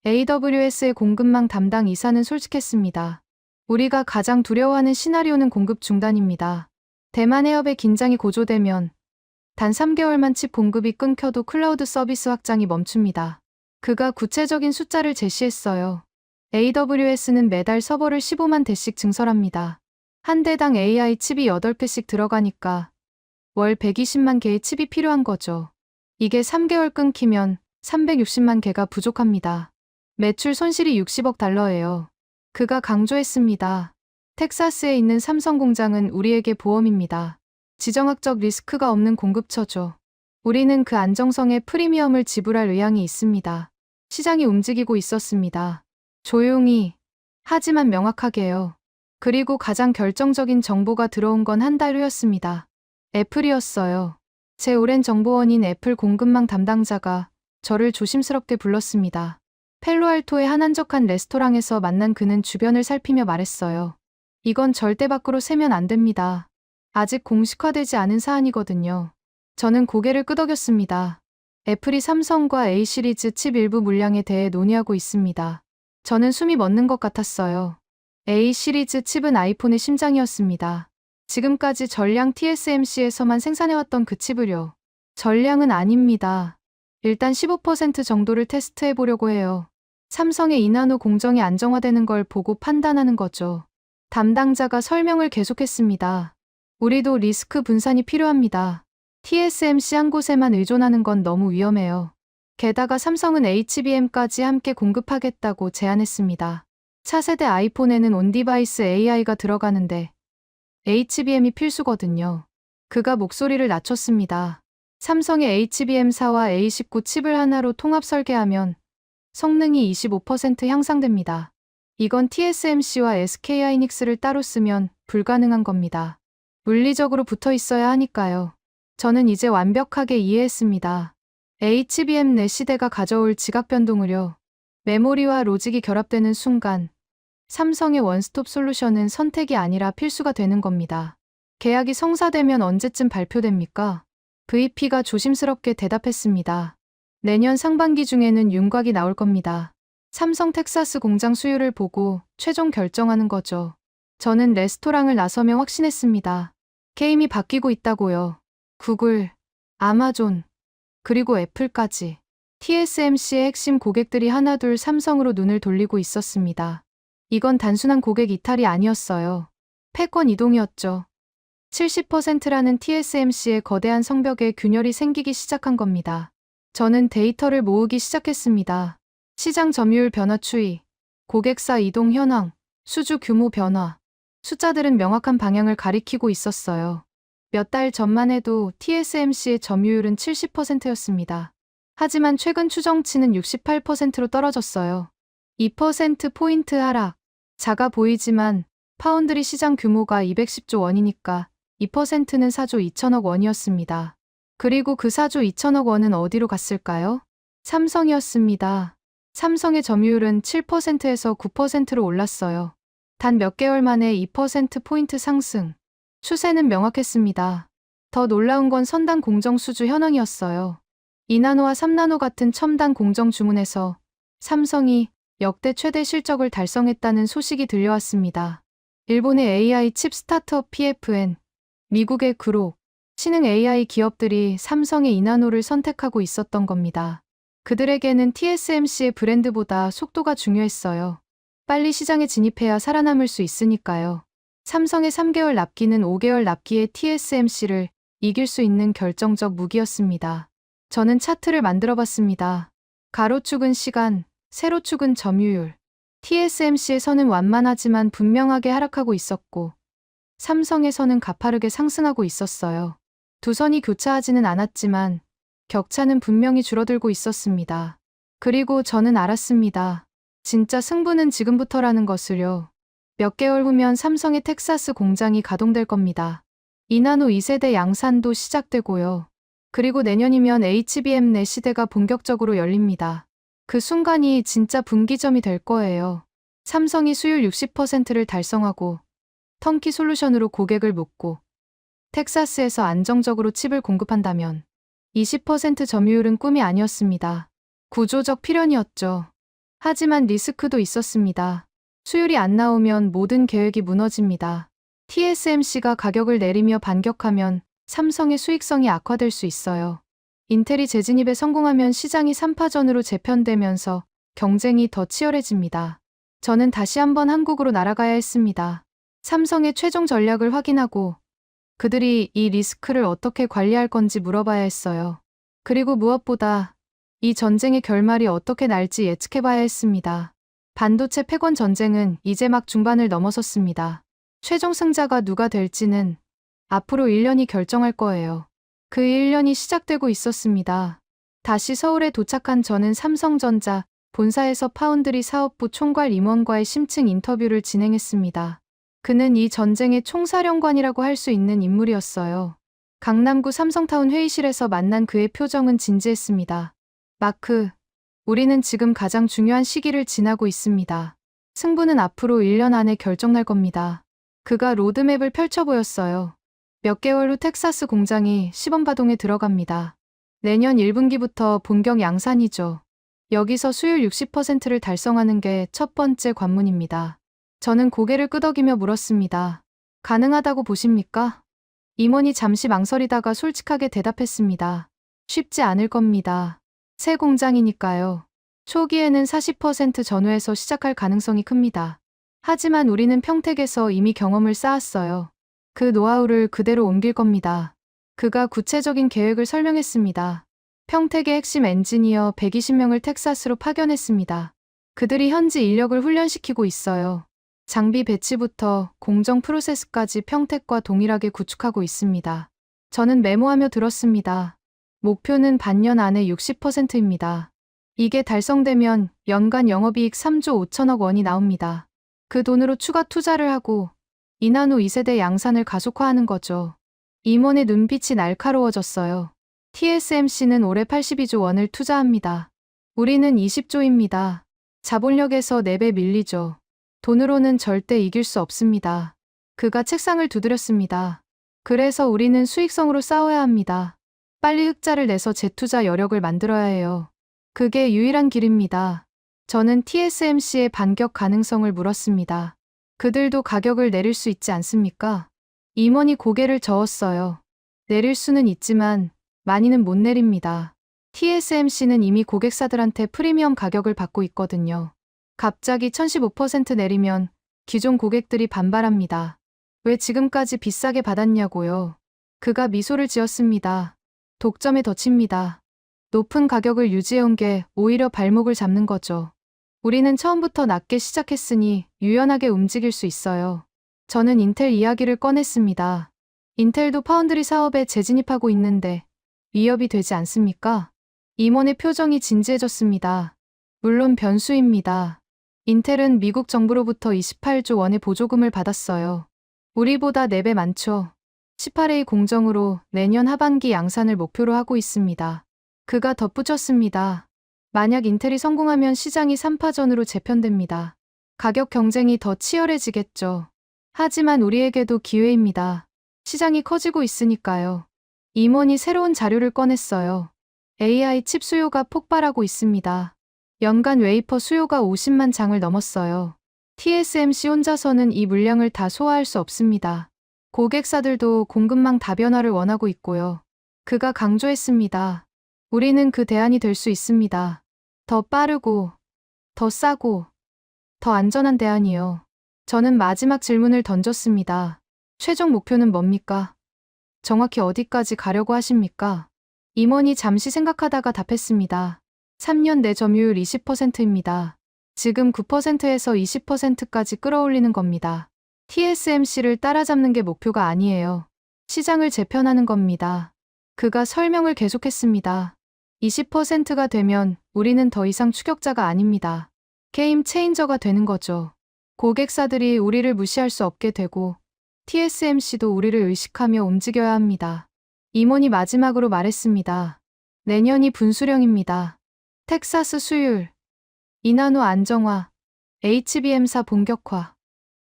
AWS의 공급망 담당 이사는 솔직했습니다. 우리가 가장 두려워하는 시나리오는 공급 중단입니다. 대만 해협의 긴장이 고조되면 단 3개월만 칩 공급이 끊겨도 클라우드 서비스 확장이 멈춥니다. 그가 구체적인 숫자를 제시했어요. AWS는 매달 서버를 15만 대씩 증설합니다. 한 대당 AI 칩이 8개씩 들어가니까 월 120만 개의 칩이 필요한 거죠. 이게 3개월 끊기면 360만 개가 부족합니다. 매출 손실이 60억 달러예요. 그가 강조했습니다. 텍사스에 있는 삼성 공장은 우리에게 보험입니다. 지정학적 리스크가 없는 공급처죠. 우리는 그 안정성에 프리미엄을 지불할 의향이 있습니다. 시장이 움직이고 있었습니다. 조용히, 하지만 명확하게요. 그리고 가장 결정적인 정보가 들어온 건 한 달 후였습니다. 애플이었어요. 제 오랜 정보원인 애플 공급망 담당자가 저를 조심스럽게 불렀습니다. 펠로알토의 한 한적한 레스토랑에서 만난 그는 주변을 살피며 말했어요. 이건 절대 밖으로 새면 안 됩니다. 아직 공식화되지 않은 사안이거든요. 저는 고개를 끄덕였습니다. 애플이 삼성과 A 시리즈 칩 일부 물량에 대해 논의하고 있습니다. 저는 숨이 멎는 것 같았어요. A 시리즈 칩은 아이폰의 심장이었습니다. 지금까지 전량 TSMC에서만 생산해왔던 그 칩을요. 전량은 아닙니다. 일단 15% 정도를 테스트해보려고 해요. 삼성의 이나노 공정이 안정화되는 걸 보고 판단하는 거죠. 담당자가 설명을 계속했습니다. 우리도 리스크 분산이 필요합니다. TSMC 한 곳에만 의존하는 건 너무 위험해요. 게다가 삼성은 HBM까지 함께 공급하겠다고 제안했습니다. 차세대 아이폰에는 온디바이스 AI가 들어가는데 HBM이 필수거든요. 그가 목소리를 낮췄습니다. 삼성의 HBM4와 A19 칩을 하나로 통합 설계하면 성능이 25% 향상됩니다. 이건 TSMC와 SK하이닉스를 따로 쓰면 불가능한 겁니다. 물리적으로 붙어 있어야 하니까요. 저는 이제 완벽하게 이해했습니다. HBM 내 시대가 가져올 지각 변동을요. 메모리와 로직이 결합되는 순간 삼성의 원스톱 솔루션은 선택이 아니라 필수가 되는 겁니다. 계약이 성사되면 언제쯤 발표됩니까? VP가 조심스럽게 대답했습니다. 내년 상반기 중에는 윤곽이 나올 겁니다. 삼성 텍사스 공장 수요를 보고 최종 결정하는 거죠. 저는 레스토랑을 나서며 확신했습니다. 게임이 바뀌고 있다고요. 구글, 아마존, 그리고 애플까지. TSMC의 핵심 고객들이 하나둘 삼성으로 눈을 돌리고 있었습니다. 이건 단순한 고객 이탈이 아니었어요. 패권 이동이었죠. 70%라는 TSMC의 거대한 성벽에 균열이 생기기 시작한 겁니다. 저는 데이터를 모으기 시작했습니다. 시장 점유율 변화 추이, 고객사 이동 현황, 수주 규모 변화. 숫자들은 명확한 방향을 가리키고 있었어요. 몇 달 전만 해도 TSMC의 점유율은 70%였습니다. 하지만 최근 추정치는 68%로 떨어졌어요. 2%포인트 하락. 작아 보이지만 파운드리 시장 규모가 210조 원이니까 2%는 4조 2천억 원이었습니다. 그리고 그 4조 2천억 원은 어디로 갔을까요? 삼성이었습니다. 삼성의 점유율은 7%에서 9%로 올랐어요. 단 몇 개월 만에 2%포인트 상승. 추세는 명확했습니다. 더 놀라운 건 선당 공정 수주 현황이었어요. 2나노와 3나노 같은 첨단 공정 주문에서 삼성이 역대 최대 실적을 달성했다는 소식이 들려왔습니다. 일본의 AI 칩 스타트업 PFN, 미국의 그록, 신흥 AI 기업들이 삼성의 2나노를 선택하고 있었던 겁니다. 그들에게는 TSMC의 브랜드보다 속도가 중요했어요. 빨리 시장에 진입해야 살아남을 수 있으니까요. 삼성의 3개월 납기는 5개월 납기의 TSMC를 이길 수 있는 결정적 무기였습니다. 저는 차트를 만들어 봤습니다. 가로축은 시간, 세로축은 점유율. TSMC의 선은 완만하지만 분명하게 하락하고 있었고, 삼성의 선은 가파르게 상승하고 있었어요. 두 선이 교차하지는 않았지만 격차는 분명히 줄어들고 있었습니다. 그리고 저는 알았습니다. 진짜 승부는 지금부터라는 것을요. 몇 개월 후면 삼성의 텍사스 공장이 가동될 겁니다. 2나노 2세대 양산도 시작되고요. 그리고 내년이면 HBM 내 시대가 본격적으로 열립니다. 그 순간이 진짜 분기점이 될 거예요. 삼성이 수율 60%를 달성하고 턴키 솔루션으로 고객을 묶고 텍사스에서 안정적으로 칩을 공급한다면 20% 점유율은 꿈이 아니었습니다. 구조적 필연이었죠. 하지만 리스크도 있었습니다. 수율이 안 나오면 모든 계획이 무너집니다. TSMC가 가격을 내리며 반격하면 삼성의 수익성이 악화될 수 있어요. 인텔이 재진입에 성공하면 시장이 3파전으로 재편되면서 경쟁이 더 치열해집니다. 저는 다시 한번 한국으로 날아가야 했습니다. 삼성의 최종 전략을 확인하고 그들이 이 리스크를 어떻게 관리할 건지 물어봐야 했어요. 그리고 무엇보다 이 전쟁의 결말이 어떻게 날지 예측해봐야 했습니다. 반도체 패권 전쟁은 이제 막 중반을 넘어섰습니다. 최종 승자가 누가 될지는 앞으로 1년이 결정할 거예요. 그 1년이 시작되고 있었습니다. 다시 서울에 도착한 저는 삼성전자 본사에서 파운드리 사업부 총괄 임원과의 심층 인터뷰를 진행했습니다. 그는 이 전쟁의 총사령관이라고 할 수 있는 인물이었어요. 강남구 삼성타운 회의실에서 만난 그의 표정은 진지했습니다. 마크, 우리는 지금 가장 중요한 시기를 지나고 있습니다. 승부는 앞으로 1년 안에 결정날 겁니다. 그가 로드맵을 펼쳐 보였어요. 몇 개월 후 텍사스 공장이 시범 가동에 들어갑니다. 내년 1분기부터 본격 양산이죠. 여기서 수율 60%를 달성하는 게 첫 번째 관문입니다. 저는 고개를 끄덕이며 물었습니다. 가능하다고 보십니까? 임원이 잠시 망설이다가 솔직하게 대답했습니다. 쉽지 않을 겁니다. 새 공장이니까요. 초기에는 40% 전후에서 시작할 가능성이 큽니다. 하지만 우리는 평택에서 이미 경험을 쌓았어요. 그 노하우를 그대로 옮길 겁니다. 그가 구체적인 계획을 설명했습니다. 평택의 핵심 엔지니어 120명을 텍사스로 파견했습니다. 그들이 현지 인력을 훈련시키고 있어요. 장비 배치부터 공정 프로세스까지 평택과 동일하게 구축하고 있습니다. 저는 메모하며 들었습니다. 목표는 반년 안에 60%입니다. 이게 달성되면 연간 영업이익 3조 5천억 원이 나옵니다. 그 돈으로 추가 투자를 하고 2나노 2세대 양산을 가속화하는 거죠. 임원의 눈빛이 날카로워졌어요. TSMC는 올해 82조 원을 투자합니다. 우리는 20조입니다. 자본력에서 4배 밀리죠. 돈으로는 절대 이길 수 없습니다. 그가 책상을 두드렸습니다. 그래서 우리는 수익성으로 싸워야 합니다. 빨리 흑자를 내서 재투자 여력을 만들어야 해요. 그게 유일한 길입니다. 저는 TSMC의 반격 가능성을 물었습니다. 그들도 가격을 내릴 수 있지 않습니까? 임원이 고개를 저었어요. 내릴 수는 있지만 많이는 못 내립니다. TSMC는 이미 고객사들한테 프리미엄 가격을 받고 있거든요. 갑자기 1015% 내리면 기존 고객들이 반발합니다. 왜 지금까지 비싸게 받았냐고요. 그가 미소를 지었습니다. 독점에 덧칩니다. 높은 가격을 유지해온 게 오히려 발목을 잡는 거죠. 우리는 처음부터 낮게 시작했으니 유연하게 움직일 수 있어요. 저는 인텔 이야기를 꺼냈습니다. 인텔도 파운드리 사업에 재진입하고 있는데 위협이 되지 않습니까? 임원의 표정이 진지해졌습니다. 물론 변수입니다. 인텔은 미국 정부로부터 28조 원의 보조금을 받았어요. 우리보다 4배 많죠. 18A 공정으로 내년 하반기 양산을 목표로 하고 있습니다. 그가 덧붙였습니다. 만약 인텔이 성공하면 시장이 3파전으로 재편됩니다. 가격 경쟁이 더 치열해지겠죠. 하지만 우리에게도 기회입니다. 시장이 커지고 있으니까요. 임원이 새로운 자료를 꺼냈어요. AI 칩 수요가 폭발하고 있습니다. 연간 웨이퍼 수요가 50만 장을 넘었어요. TSMC 혼자서는 이 물량을 다 소화할 수 없습니다. 고객사들도 공급망 다변화를 원하고 있고요. 그가 강조했습니다. 우리는 그 대안이 될 수 있습니다. 더 빠르고, 더 싸고, 더 안전한 대안이요. 저는 마지막 질문을 던졌습니다. 최종 목표는 뭡니까? 정확히 어디까지 가려고 하십니까? 임원이 잠시 생각하다가 답했습니다. 3년 내 점유율 20%입니다. 지금 9%에서 20%까지 끌어올리는 겁니다. TSMC를 따라잡는 게 목표가 아니에요. 시장을 재편하는 겁니다. 그가 설명을 계속했습니다. 20%가 되면 우리는 더 이상 추격자가 아닙니다. 게임 체인저가 되는 거죠. 고객사들이 우리를 무시할 수 없게 되고 TSMC도 우리를 의식하며 움직여야 합니다. 임원이 마지막으로 말했습니다. 내년이 분수령입니다. 텍사스 수율, 이나노 안정화, HBM사 본격화.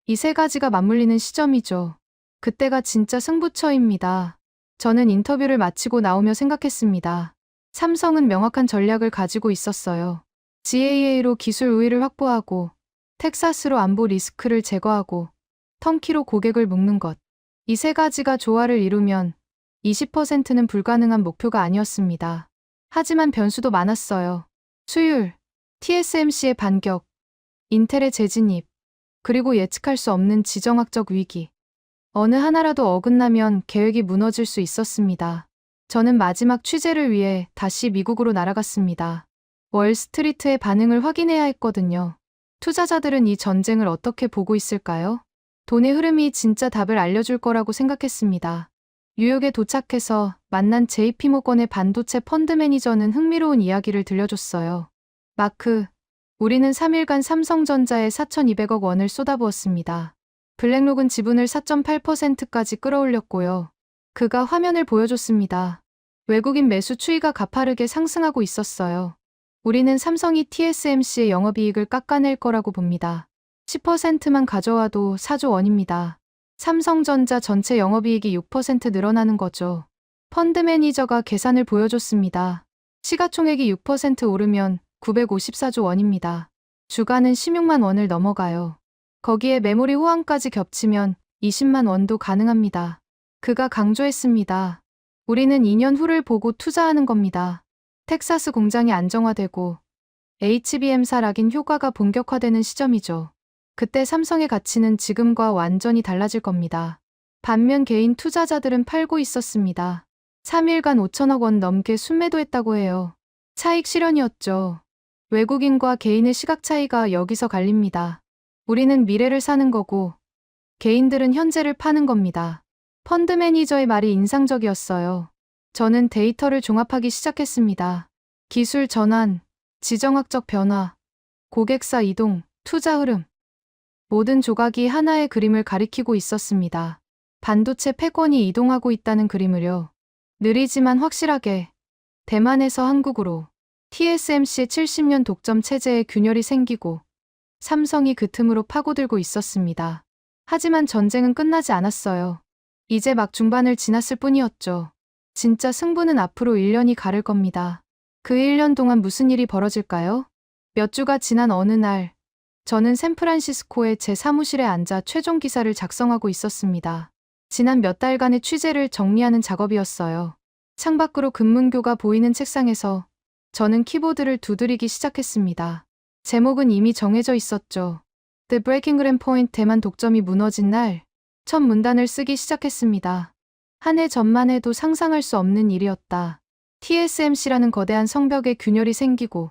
이 세 가지가 맞물리는 시점이죠. 그때가 진짜 승부처입니다. 저는 인터뷰를 마치고 나오며 생각했습니다. 삼성은 명확한 전략을 가지고 있었어요. GAA로 기술 우위를 확보하고, 텍사스로 안보 리스크를 제거하고, 턴키로 고객을 묶는 것. 이 세 가지가 조화를 이루면 20%는 불가능한 목표가 아니었습니다. 하지만 변수도 많았어요. 수율, TSMC의 반격, 인텔의 재진입, 그리고 예측할 수 없는 지정학적 위기. 어느 하나라도 어긋나면 계획이 무너질 수 있었습니다. 저는 마지막 취재를 위해 다시 미국으로 날아갔습니다. 월스트리트의 반응을 확인해야 했거든요. 투자자들은 이 전쟁을 어떻게 보고 있을까요? 돈의 흐름이 진짜 답을 알려줄 거라고 생각했습니다. 뉴욕에 도착해서 만난 JP모건의 반도체 펀드 매니저는 흥미로운 이야기를 들려줬어요. 마크, 우리는 3일간 삼성전자에 4,200억 원을 쏟아부었습니다. 블랙록은 지분을 4.8%까지 끌어올렸고요. 그가 화면을 보여줬습니다. 외국인 매수 추이가 가파르게 상승하고 있었어요. 우리는 삼성이 TSMC의 영업이익을 깎아낼 거라고 봅니다. 10%만 가져와도 4조 원입니다. 삼성전자 전체 영업이익이 6% 늘어나는 거죠. 펀드 매니저가 계산을 보여줬습니다. 시가총액이 6% 오르면 954조 원입니다. 주가는 16만 원을 넘어가요. 거기에 메모리 호황까지 겹치면 20만 원도 가능합니다. 그가 강조했습니다. 우리는 2년 후를 보고 투자하는 겁니다. 텍사스 공장이 안정화되고 HBM사 락인 효과가 본격화되는 시점이죠. 그때 삼성의 가치는 지금과 완전히 달라질 겁니다. 반면 개인 투자자들은 팔고 있었습니다. 3일간 5천억 원 넘게 순매도했다고 해요. 차익 실현이었죠. 외국인과 개인의 시각 차이가 여기서 갈립니다. 우리는 미래를 사는 거고 개인들은 현재를 파는 겁니다. 펀드 매니저의 말이 인상적이었어요. 저는 데이터를 종합하기 시작했습니다. 기술 전환, 지정학적 변화, 고객사 이동, 투자 흐름. 모든 조각이 하나의 그림을 가리키고 있었습니다. 반도체 패권이 이동하고 있다는 그림을요. 느리지만 확실하게 대만에서 한국으로 TSMC의 70년 독점 체제에 균열이 생기고 삼성이 그 틈으로 파고들고 있었습니다. 하지만 전쟁은 끝나지 않았어요. 이제 막 중반을 지났을 뿐이었죠. 진짜 승부는 앞으로 1년이 가를 겁니다. 그 1년 동안 무슨 일이 벌어질까요? 몇 주가 지난 어느 날, 저는 샌프란시스코의 제 사무실에 앉아 최종 기사를 작성하고 있었습니다. 지난 몇 달간의 취재를 정리하는 작업이었어요. 창밖으로 금문교가 보이는 책상에서 저는 키보드를 두드리기 시작했습니다. 제목은 이미 정해져 있었죠. The Breaking Grand Point 대만 독점이 무너진 날, 첫 문단을 쓰기 시작했습니다. 한 해 전만 해도 상상할 수 없는 일이었다. TSMC라는 거대한 성벽에 균열이 생기고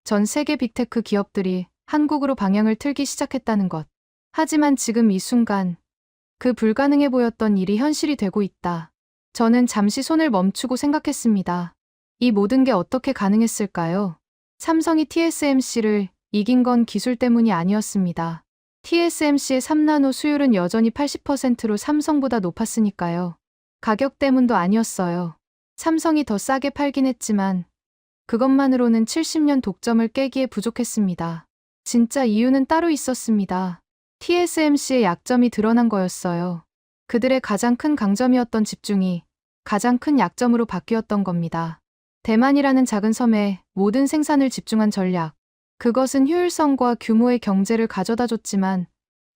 전 세계 빅테크 기업들이 한국으로 방향을 틀기 시작했다는 것. 하지만 지금 이 순간 그 불가능해 보였던 일이 현실이 되고 있다. 저는 잠시 손을 멈추고 생각했습니다. 이 모든 게 어떻게 가능했을까요? 삼성이 TSMC를 이긴 건 기술 때문이 아니었습니다. TSMC의 3나노 수율은 여전히 80%로 삼성보다 높았으니까요. 가격 때문도 아니었어요. 삼성이 더 싸게 팔긴 했지만 그것만으로는 70년 독점을 깨기에 부족했습니다. 진짜 이유는 따로 있었습니다. TSMC의 약점이 드러난 거였어요. 그들의 가장 큰 강점이었던 집중이 가장 큰 약점으로 바뀌었던 겁니다. 대만이라는 작은 섬에 모든 생산을 집중한 전략. 그것은 효율성과 규모의 경제를 가져다 줬지만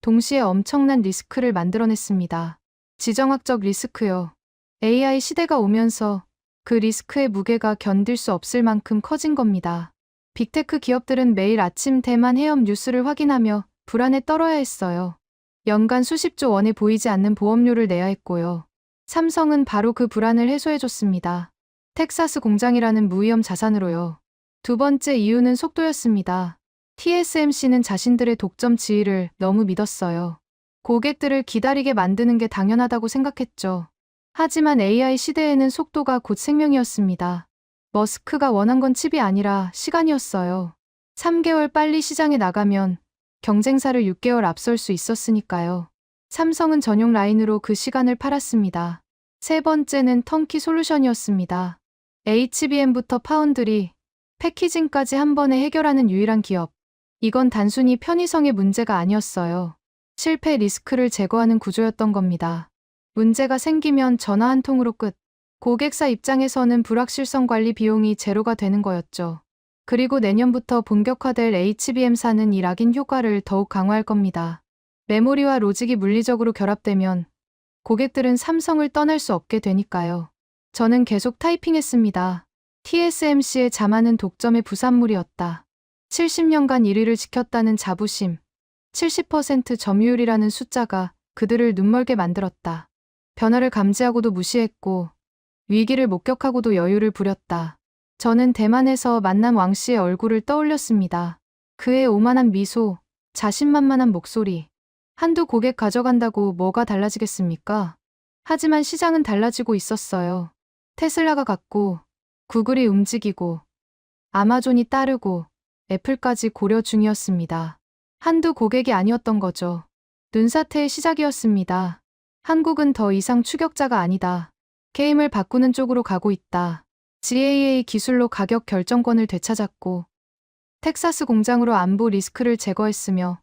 동시에 엄청난 리스크를 만들어냈습니다. 지정학적 리스크요. AI 시대가 오면서 그 리스크의 무게가 견딜 수 없을 만큼 커진 겁니다. 빅테크 기업들은 매일 아침 대만 해협 뉴스를 확인하며 불안에 떨어야 했어요. 연간 수십조 원에 보이지 않는 보험료를 내야 했고요. 삼성은 바로 그 불안을 해소해줬습니다. 텍사스 공장이라는 무위험 자산으로요. 두 번째 이유는 속도였습니다. TSMC는 자신들의 독점 지위를 너무 믿었어요. 고객들을 기다리게 만드는 게 당연하다고 생각했죠. 하지만 AI 시대에는 속도가 곧 생명이었습니다. 머스크가 원한 건 칩이 아니라 시간이었어요. 3개월 빨리 시장에 나가면 경쟁사를 6개월 앞설 수 있었으니까요. 삼성은 전용 라인으로 그 시간을 팔았습니다. 세 번째는 턴키 솔루션이었습니다. HBM부터 파운드리, 패키징까지 한 번에 해결하는 유일한 기업. 이건 단순히 편의성의 문제가 아니었어요. 실패 리스크를 제거하는 구조였던 겁니다. 문제가 생기면 전화 한 통으로 끝. 고객사 입장에서는 불확실성 관리 비용이 제로가 되는 거였죠. 그리고 내년부터 본격화될 HBM사는 이 락인 효과를 더욱 강화할 겁니다. 메모리와 로직이 물리적으로 결합되면 고객들은 삼성을 떠날 수 없게 되니까요. 저는 계속 타이핑했습니다. TSMC의 자만은 독점의 부산물이었다. 70년간 1위를 지켰다는 자부심, 70% 점유율이라는 숫자가 그들을 눈멀게 만들었다. 변화를 감지하고도 무시했고 위기를 목격하고도 여유를 부렸다. 저는 대만에서 만난 왕 씨의 얼굴을 떠올렸습니다. 그의 오만한 미소, 자신만만한 목소리. 한두 고객 가져간다고 뭐가 달라지겠습니까? 하지만 시장은 달라지고 있었어요. 테슬라가 갔고, 구글이 움직이고, 아마존이 따르고, 애플까지 고려 중이었습니다. 한두 고객이 아니었던 거죠. 눈사태의 시작이었습니다. 한국은 더 이상 추격자가 아니다. 게임을 바꾸는 쪽으로 가고 있다. GAA 기술로 가격 결정권을 되찾았고, 텍사스 공장으로 안보 리스크를 제거했으며,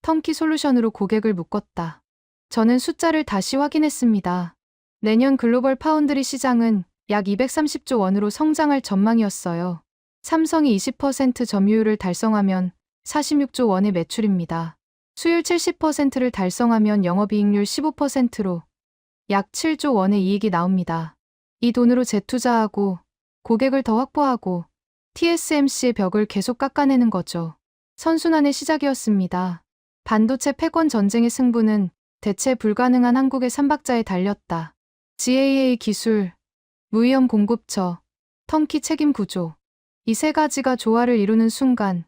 턴키 솔루션으로 고객을 묶었다. 저는 숫자를 다시 확인했습니다. 내년 글로벌 파운드리 시장은 약 230조 원으로 성장할 전망이었어요. 삼성이 20% 점유율을 달성하면 46조 원의 매출입니다. 수율 70%를 달성하면 영업이익률 15%로 약 7조 원의 이익이 나옵니다. 이 돈으로 재투자하고 고객을 더 확보하고 TSMC의 벽을 계속 깎아내는 거죠. 선순환의 시작이었습니다. 반도체 패권 전쟁의 승부는 대체 불가능한 한국의 삼박자에 달렸다. GAA 기술, 무위험 공급처, 턴키 책임 구조. 이 세 가지가 조화를 이루는 순간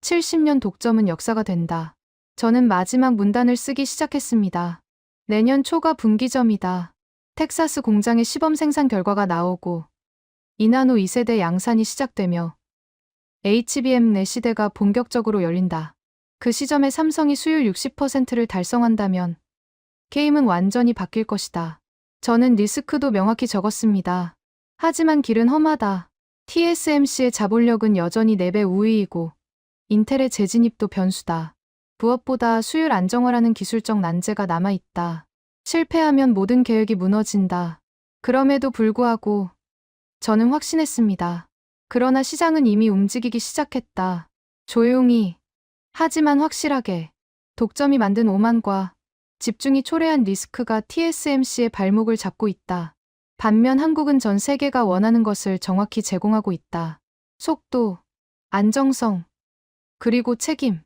70년 독점은 역사가 된다. 저는 마지막 문단을 쓰기 시작했습니다. 내년 초가 분기점이다. 텍사스 공장의 시범 생산 결과가 나오고 이나노 2세대 양산이 시작되며 HBM 내 시대가 본격적으로 열린다. 그 시점에 삼성이 수율 60%를 달성한다면 게임은 완전히 바뀔 것이다. 저는 리스크도 명확히 적었습니다. 하지만 길은 험하다. TSMC의 자본력은 여전히 4배 우위이고 인텔의 재진입도 변수다. 무엇보다 수율 안정화라는 기술적 난제가 남아있다. 실패하면 모든 계획이 무너진다. 그럼에도 불구하고 저는 확신했습니다. 그러나 시장은 이미 움직이기 시작했다. 조용히, 하지만 확실하게. 독점이 만든 오만과 집중이 초래한 리스크가 TSMC의 발목을 잡고 있다. 반면 한국은 전 세계가 원하는 것을 정확히 제공하고 있다. 속도, 안정성, 그리고 책임.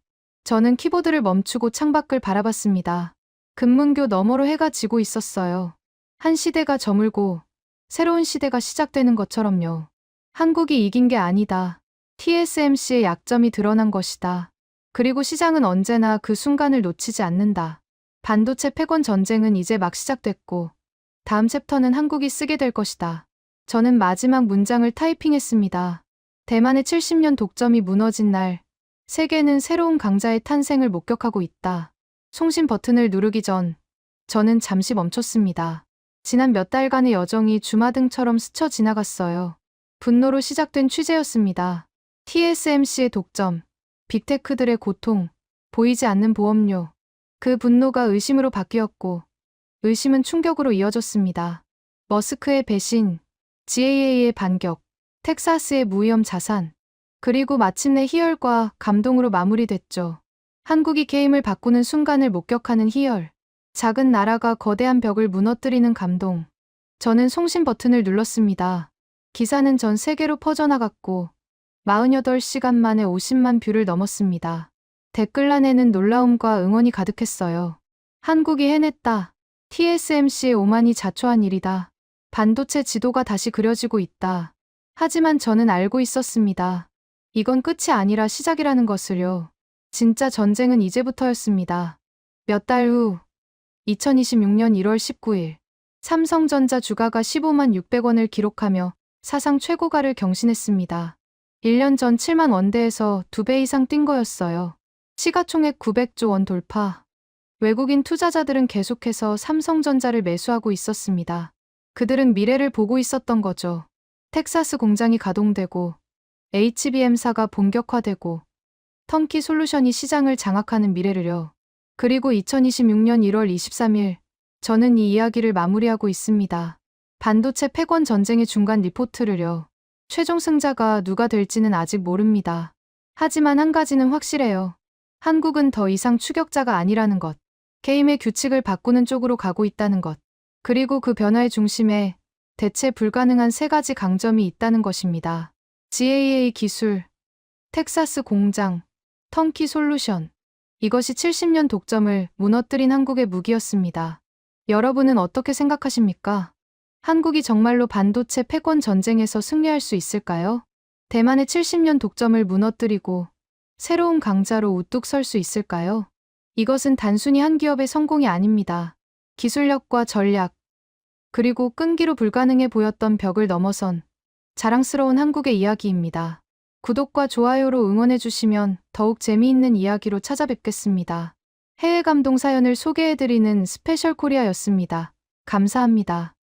저는 키보드를 멈추고 창밖을 바라봤습니다. 금문교 너머로 해가 지고 있었어요. 한 시대가 저물고 새로운 시대가 시작되는 것처럼요. 한국이 이긴 게 아니다. TSMC의 약점이 드러난 것이다. 그리고 시장은 언제나 그 순간을 놓치지 않는다. 반도체 패권 전쟁은 이제 막 시작됐고 다음 챕터는 한국이 쓰게 될 것이다. 저는 마지막 문장을 타이핑했습니다. 대만의 70년 독점이 무너진 날, 세계는 새로운 강자의 탄생을 목격하고 있다. 송신 버튼을 누르기 전, 저는 잠시 멈췄습니다. 지난 몇 달간의 여정이 주마등처럼 스쳐 지나갔어요. 분노로 시작된 취재였습니다. TSMC의 독점, 빅테크들의 고통, 보이지 않는 보험료. 그 분노가 의심으로 바뀌었고, 의심은 충격으로 이어졌습니다. 머스크의 배신, GAA의 반격, 텍사스의 무위험 자산. 그리고 마침내 희열과 감동으로 마무리됐죠. 한국이 게임을 바꾸는 순간을 목격하는 희열. 작은 나라가 거대한 벽을 무너뜨리는 감동. 저는 송신 버튼을 눌렀습니다. 기사는 전 세계로 퍼져나갔고 48시간 만에 50만 뷰를 넘었습니다. 댓글란에는 놀라움과 응원이 가득했어요. 한국이 해냈다. TSMC의 오만이 자초한 일이다. 반도체 지도가 다시 그려지고 있다. 하지만 저는 알고 있었습니다. 이건 끝이 아니라 시작이라는 것을요. 진짜 전쟁은 이제부터였습니다. 몇 달 후, 2026년 1월 19일, 삼성전자 주가가 15만 600원을 기록하며 사상 최고가를 경신했습니다. 1년 전 7만 원대에서 2배 이상 뛴 거였어요. 시가총액 900조 원 돌파. 외국인 투자자들은 계속해서 삼성전자를 매수하고 있었습니다. 그들은 미래를 보고 있었던 거죠. 텍사스 공장이 가동되고 HBM사가 본격화되고 턴키 솔루션이 시장을 장악하는 미래를요. 그리고 2026년 1월 23일 저는 이 이야기를 마무리하고 있습니다. 반도체 패권 전쟁의 중간 리포트를요. 최종 승자가 누가 될지는 아직 모릅니다. 하지만 한 가지는 확실해요. 한국은 더 이상 추격자가 아니라는 것. 게임의 규칙을 바꾸는 쪽으로 가고 있다는 것. 그리고 그 변화의 중심에 대체 불가능한 세 가지 강점이 있다는 것입니다. GAA 기술, 텍사스 공장, 턴키 솔루션. 이것이 70년 독점을 무너뜨린 한국의 무기였습니다. 여러분은 어떻게 생각하십니까? 한국이 정말로 반도체 패권 전쟁에서 승리할 수 있을까요? 대만의 70년 독점을 무너뜨리고 새로운 강자로 우뚝 설 수 있을까요? 이것은 단순히 한 기업의 성공이 아닙니다. 기술력과 전략, 그리고 끈기로 불가능해 보였던 벽을 넘어선 자랑스러운 한국의 이야기입니다. 구독과 좋아요로 응원해주시면 더욱 재미있는 이야기로 찾아뵙겠습니다. 해외 감동 사연을 소개해드리는 스페셜 코리아였습니다. 감사합니다.